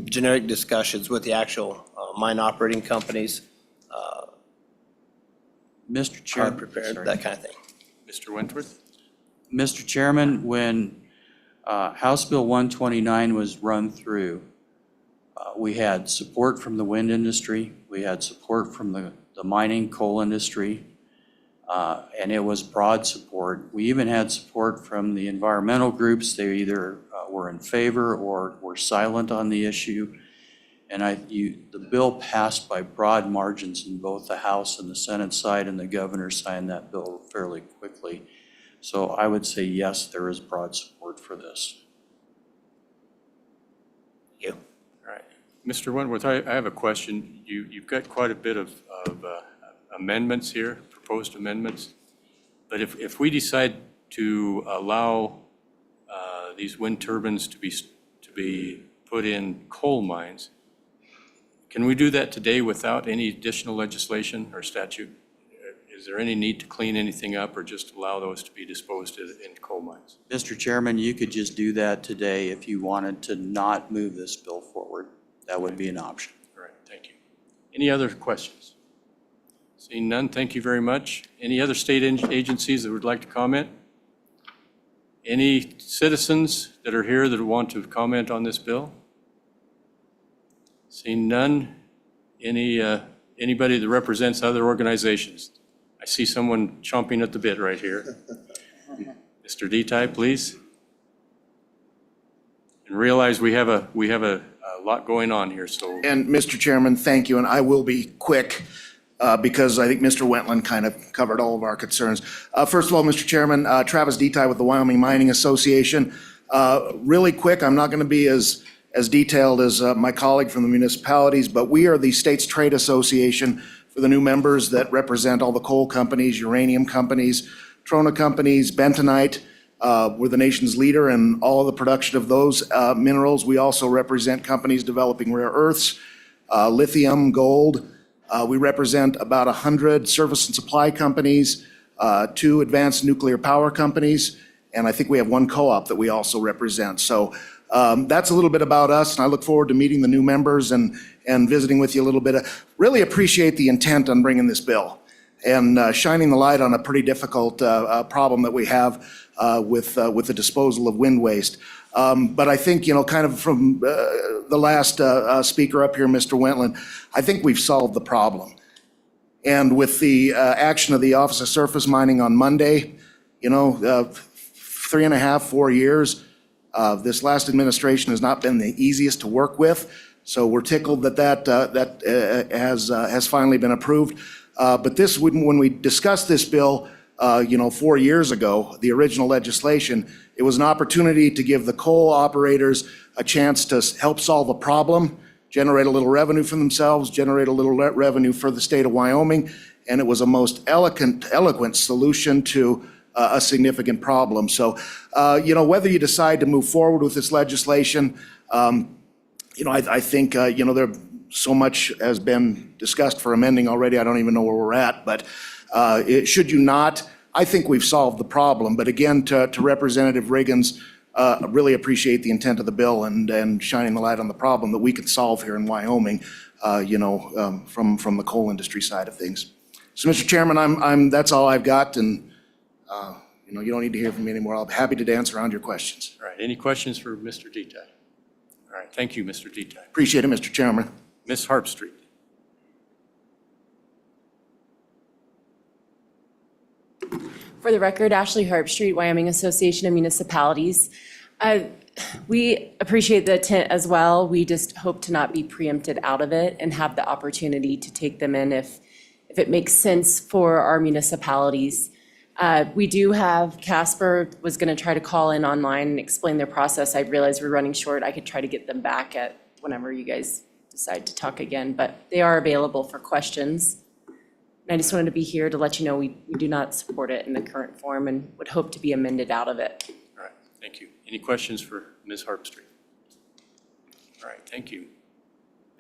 generic discussions with the actual mine operating companies? Mr. Chairman, prepared, sorry. that kind of thing. Mr. Wentworth? Mr. Chairman, when House Bill 129 was run through, we had support from the wind industry, we had support from the mining coal industry, and it was broad support. We even had support from the environmental groups. They either were in favor or were silent on the issue. And the bill passed by broad margins in both the House and the Senate side, and the governor signed that bill fairly quickly. So I would say, yes, there is broad support for this. Thank you. All right. Mr. Wentworth, I have a question. You've got quite a bit of amendments here, proposed amendments. But if we decide to allow these wind turbines to be put in coal mines, can we do that today without any additional legislation or statute? Is there any need to clean anything up or just allow those to be disposed in coal mines? Mr. Chairman, you could just do that today if you wanted to not move this bill forward. That would be an option. All right, thank you. Any other questions? Seeing none, thank you very much. Any other state agencies that would like to comment? Any citizens that are here that want to comment on this bill? Seeing none, anybody that represents other organizations? I see someone chomping at the bit right here. Mr. D-Type, please. And realize we have a lot going on here, so. And Mr. Chairman, thank you, and I will be quick because I think Mr. Wentland kind of covered all of our concerns. First of all, Mr. Chairman, Travis D-Type with the Wyoming Mining Association. Really quick, I'm not going to be as detailed as my colleague from the municipalities, but we are the state's trade association for the new members that represent all the coal companies, uranium companies, trona companies, bentonite. We're the nation's leader in all of the production of those minerals. We also represent companies developing rare earths, lithium, gold. We represent about 100 service and supply companies, 2 advanced nuclear power companies, and I think we have 1 co-op that we also represent. So that's a little bit about us, and I look forward to meeting the new members and visiting with you a little bit. Really appreciate the intent on bringing this bill and shining the light on a pretty difficult problem that we have with the disposal of wind waste. But I think, kind of from the last speaker up here, Mr. Wentland, I think we've solved the problem. And with the action of the Office of Surface Mining on Monday, 3.5, 4 years, this last administration has not been the easiest to work with. So we're tickled that has finally been approved. But this, when we discussed this bill, 4 years ago, the original legislation, it was an opportunity to give the coal operators a chance to help solve a problem, generate a little revenue for themselves, generate a little revenue for the state of Wyoming, and it was a most eloquent solution to a significant problem. So, whether you decide to move forward with this legislation, I think, there so much has been discussed for amending already, I don't even know where we're at, but should you not, I think we've solved the problem. But again, to Representative Riggins, really appreciate the intent of the bill and shining the light on the problem that we can solve here in Wyoming, from the coal industry side of things. So, Mr. Chairman, that's all I've got, and you don't need to hear from me anymore. I'll be happy to dance around your questions. All right, any questions for Mr. Deti? All right, thank you, Mr. Deti. Appreciate it, Mr. Chairman. Ms. Harpstreet. For the record, Ashley Herbstreit, Wyoming Association of Municipalities. We appreciate the intent as well. We just hope to not be preempted out of it and have the opportunity to take them in if it makes sense for our municipalities. We do have, Casper was going to try to call in online and explain their process. I realize we're running short. I could try to get them back at whenever you guys decide to talk again, but they are available for questions. And I just wanted to be here to let you know we do not support it in the current form and would hope to be amended out of it. All right, thank you. Any questions for Ms. Harpstreet? All right, thank you.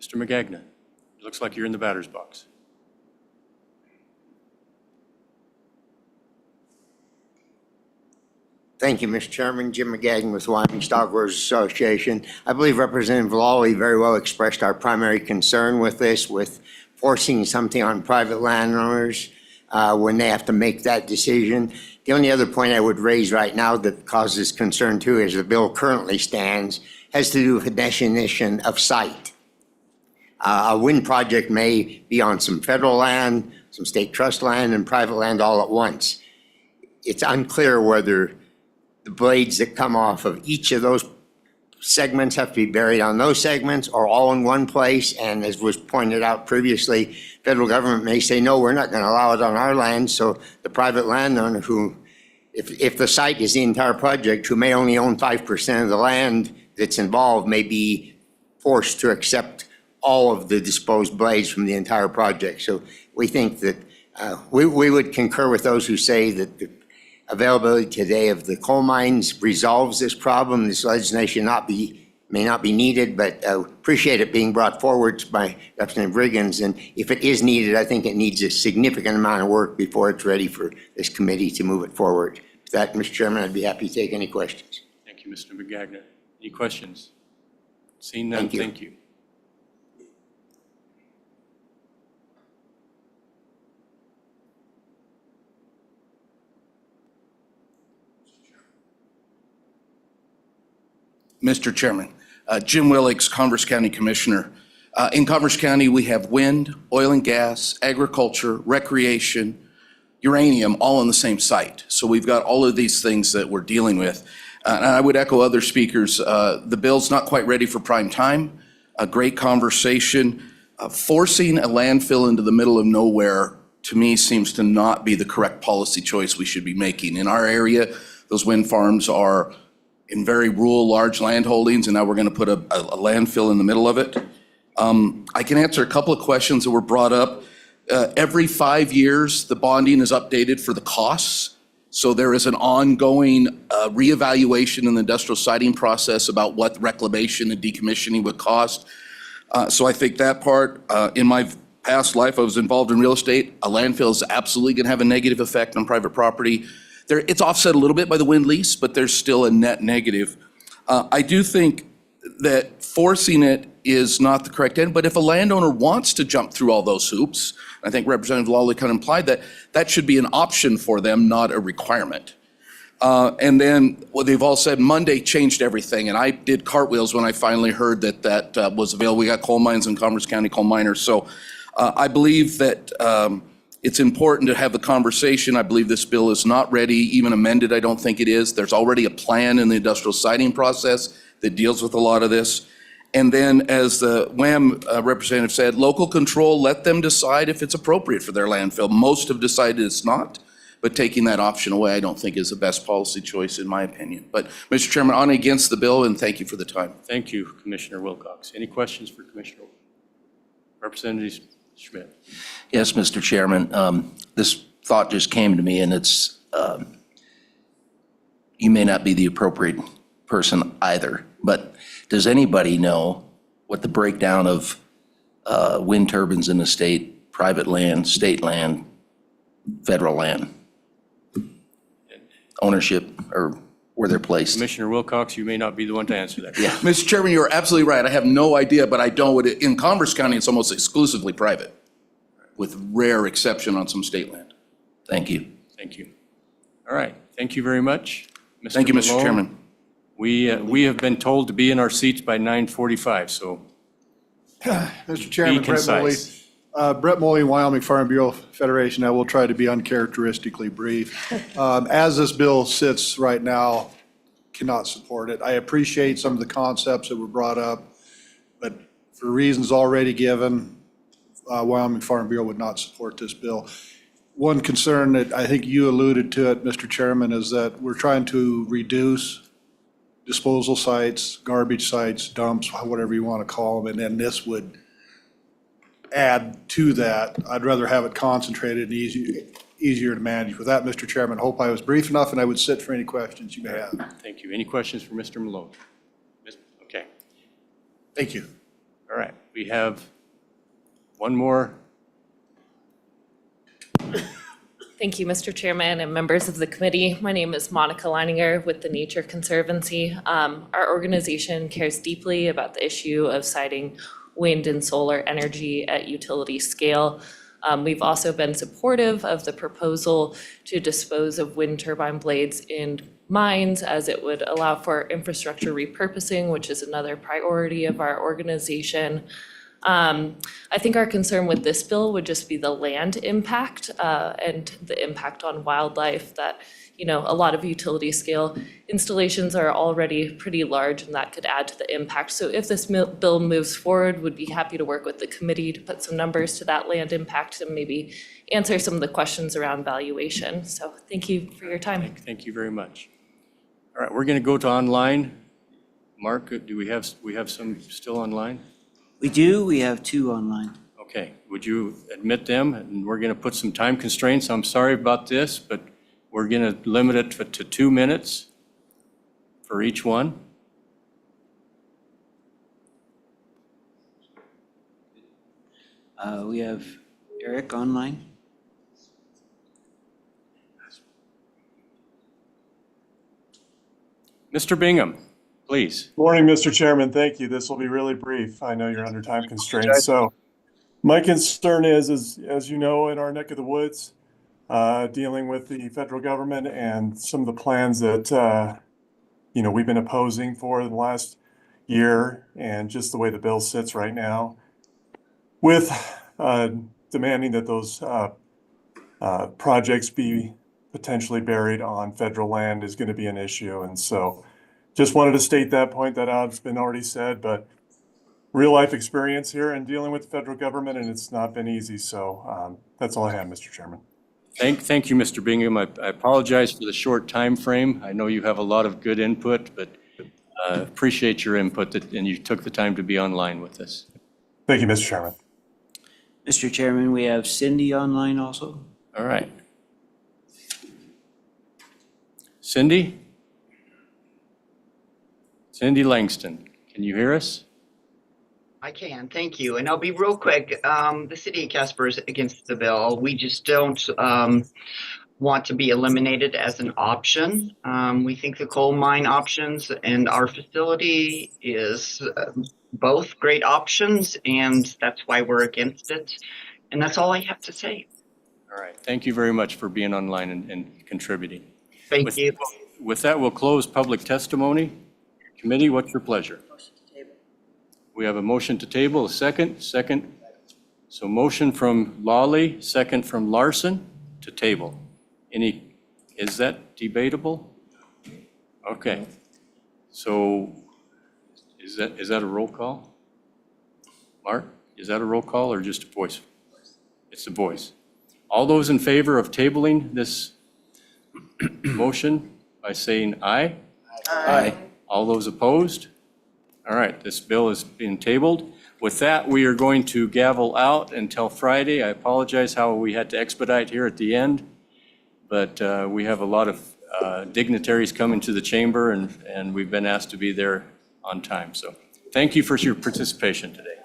Mr. McGagna, it looks like you're in the batter's box. Thank you, Mr. Chairman. Jim McGagin with Wyoming Stockgrowers Association. I believe Representative Lawley very well expressed our primary concern with this, with forcing something on private landowners when they have to make that decision. The only other point I would raise right now that causes concern too, as the bill currently stands, has to do with the definition of site. A wind project may be on some federal land, some state trust land, and private land all at once. It's unclear whether the blades that come off of each of those segments have to be buried on those segments or all in one place. And as was pointed out previously, federal government may say, no, we're not going to allow it on our land. So the private landowner who, if the site is the entire project, who may only own 5% of the land that's involved, may be forced to accept all of the disposed blades from the entire project. So we think that we would concur with those who say that the availability today of the coal mines resolves this problem. This legislation may not be needed, but appreciate it being brought forward by Representative Riggins. And if it is needed, I think it needs a significant amount of work before it's ready for this committee to move it forward. With that, Mr. Chairman, I'd be happy to take any questions. Thank you, Mr. McGagna. Any questions? Seeing none, thank you. Mr. Chairman, Jim Willix, Converse County Commissioner. In Converse County, we have wind, oil and gas, agriculture, recreation, uranium, all on the same site. So we've got all of these things that we're dealing with. And I would echo other speakers, the bill's not quite ready for prime time. A great conversation. Forcing a landfill into the middle of nowhere, to me, seems to not be the correct policy choice we should be making. In our area, those wind farms are in very rural, large land holdings, and now we're going to put a landfill in the middle of it. I can answer a couple of questions that were brought up. Every 5 years, the bonding is updated for the costs. So there is an ongoing reevaluation in the industrial siting process about what reclamation and decommissioning would cost. So I think that part, in my past life, I was involved in real estate. A landfill is absolutely going to have a negative effect on private property. It's offset a little bit by the wind lease, but there's still a net negative. I do think that forcing it is not the correct end, but if a landowner wants to jump through all those hoops, I think Representative Lawley kind of implied that, that should be an option for them, not a requirement. And then, well, they've all said Monday changed everything, and I did cartwheels when I finally heard that that was available. We got coal mines in Commerce County, coal miners. So I believe that it's important to have the conversation. I believe this bill is not ready, even amended, I don't think it is. There's already a plan in the industrial siting process that deals with a lot of this. And then, as the WHAM representative said, local control, let them decide if it's appropriate for their landfill. Most have decided it's not. But taking that option away, I don't think is the best policy choice, in my opinion. But, Mr. Chairman, on and against the bill, and thank you for the time. Thank you, Commissioner Wilcox. Any questions for Commissioner Representative Schmidt? Yes, Mr. Chairman. This thought just came to me, and it's, you may not be the appropriate person either, but does anybody know what the breakdown of wind turbines in the state, private land, state land, federal land, ownership, or where they're placed? Commissioner Wilcox, you may not be the one to answer that. Yeah, Mr. Chairman, you're absolutely right. I have no idea, but I know in Commerce County, it's almost exclusively private, with rare exception on some state land. Thank you. Thank you. All right, thank you very much. Thank you, Mr. Malone. Chairman. We have been told to be in our seats by 9:45, so Mr. Chairman, be Brett Moley. concise. Brett Moley, Wyoming Farm Bureau Federation. I will try to be uncharacteristically brief. As this bill sits right now, cannot support it. I appreciate some of the concepts that were brought up, but for reasons already given, Wyoming Farm Bureau would not support this bill. One concern that I think you alluded to it, Mr. Chairman, is that we're trying to reduce disposal sites, garbage sites, dumps, whatever you want to call them, and then this would add to that. I'd rather have it concentrated and easier to manage. With that, Mr. Chairman, hope I was brief enough, and I would sit for any questions you may have. Thank you. Any questions for Mr. Malone? Okay. Thank you. All right, we have one more. Thank you, Mr. Chairman and members of the committee. My name is Monica Leininger with the Nature Conservancy. Our organization cares deeply about the issue of siting wind and solar energy at utility scale. We've also been supportive of the proposal to dispose of wind turbine blades in mines, as it would allow for infrastructure repurposing, which is another priority of our organization. I think our concern with this bill would just be the land impact and the impact on wildlife that, you know, a lot of utility scale installations are already pretty large, and that could add to the impact. So if this bill moves forward, would be happy to work with the committee to put some numbers to that land impact and maybe answer some of the questions around valuation. So thank you for your time. Thank you very much. All right, we're going to go to online. Mark, do we have some still online? We do. We have 2 online. Okay, would you admit them? And we're going to put some time constraints. I'm sorry about this, but we're going to limit it to 2 minutes for each one. We have Eric online. Mr. Bingham, please. Morning, Mr. Chairman. Thank you. This will be really brief. I know you're under time constraints. So my concern is, as you know, in our neck of the woods, dealing with the federal government and some of the plans that, we've been opposing for the last year, and just the way the bill sits right now, with demanding that those projects be potentially buried on federal land is going to be an issue. And so just wanted to state that, point that out. It's been already said, but real life experience here in dealing with the federal government, and it's not been easy. So that's all I have, Mr. Chairman. Thank you, Mr. Bingham. I apologize for the short time frame. I know you have a lot of good input, but appreciate your input and you took the time to be online with us. Thank you, Mr. Chairman. Mr. Chairman, we have Cindy online also. All right. Cindy? Cindy Langston, can you hear us? I can, thank you. And I'll be real quick. The city of Casper is against the bill. We just don't want to be eliminated as an option. We think the coal mine options and our facility is both great options, and that's why we're against it. And that's all I have to say. All right, thank you very much for being online and contributing. Thank you. With that, we'll close public testimony. Committee, what's your pleasure? We have a motion to table, a second. So motion from Lawley, second from Larson to table. Is that debatable? Okay. So is that a roll call? Mark, is that a roll call or just a voice? It's a voice. All those in favor of tabling this motion by saying aye? Aye. All those opposed? All right, this bill is being tabled. With that, we are going to gavel out until Friday. I apologize how we had to expedite here at the end, but we have a lot of dignitaries coming to the chamber, and we've been asked to be there on time. So thank you for your participation today.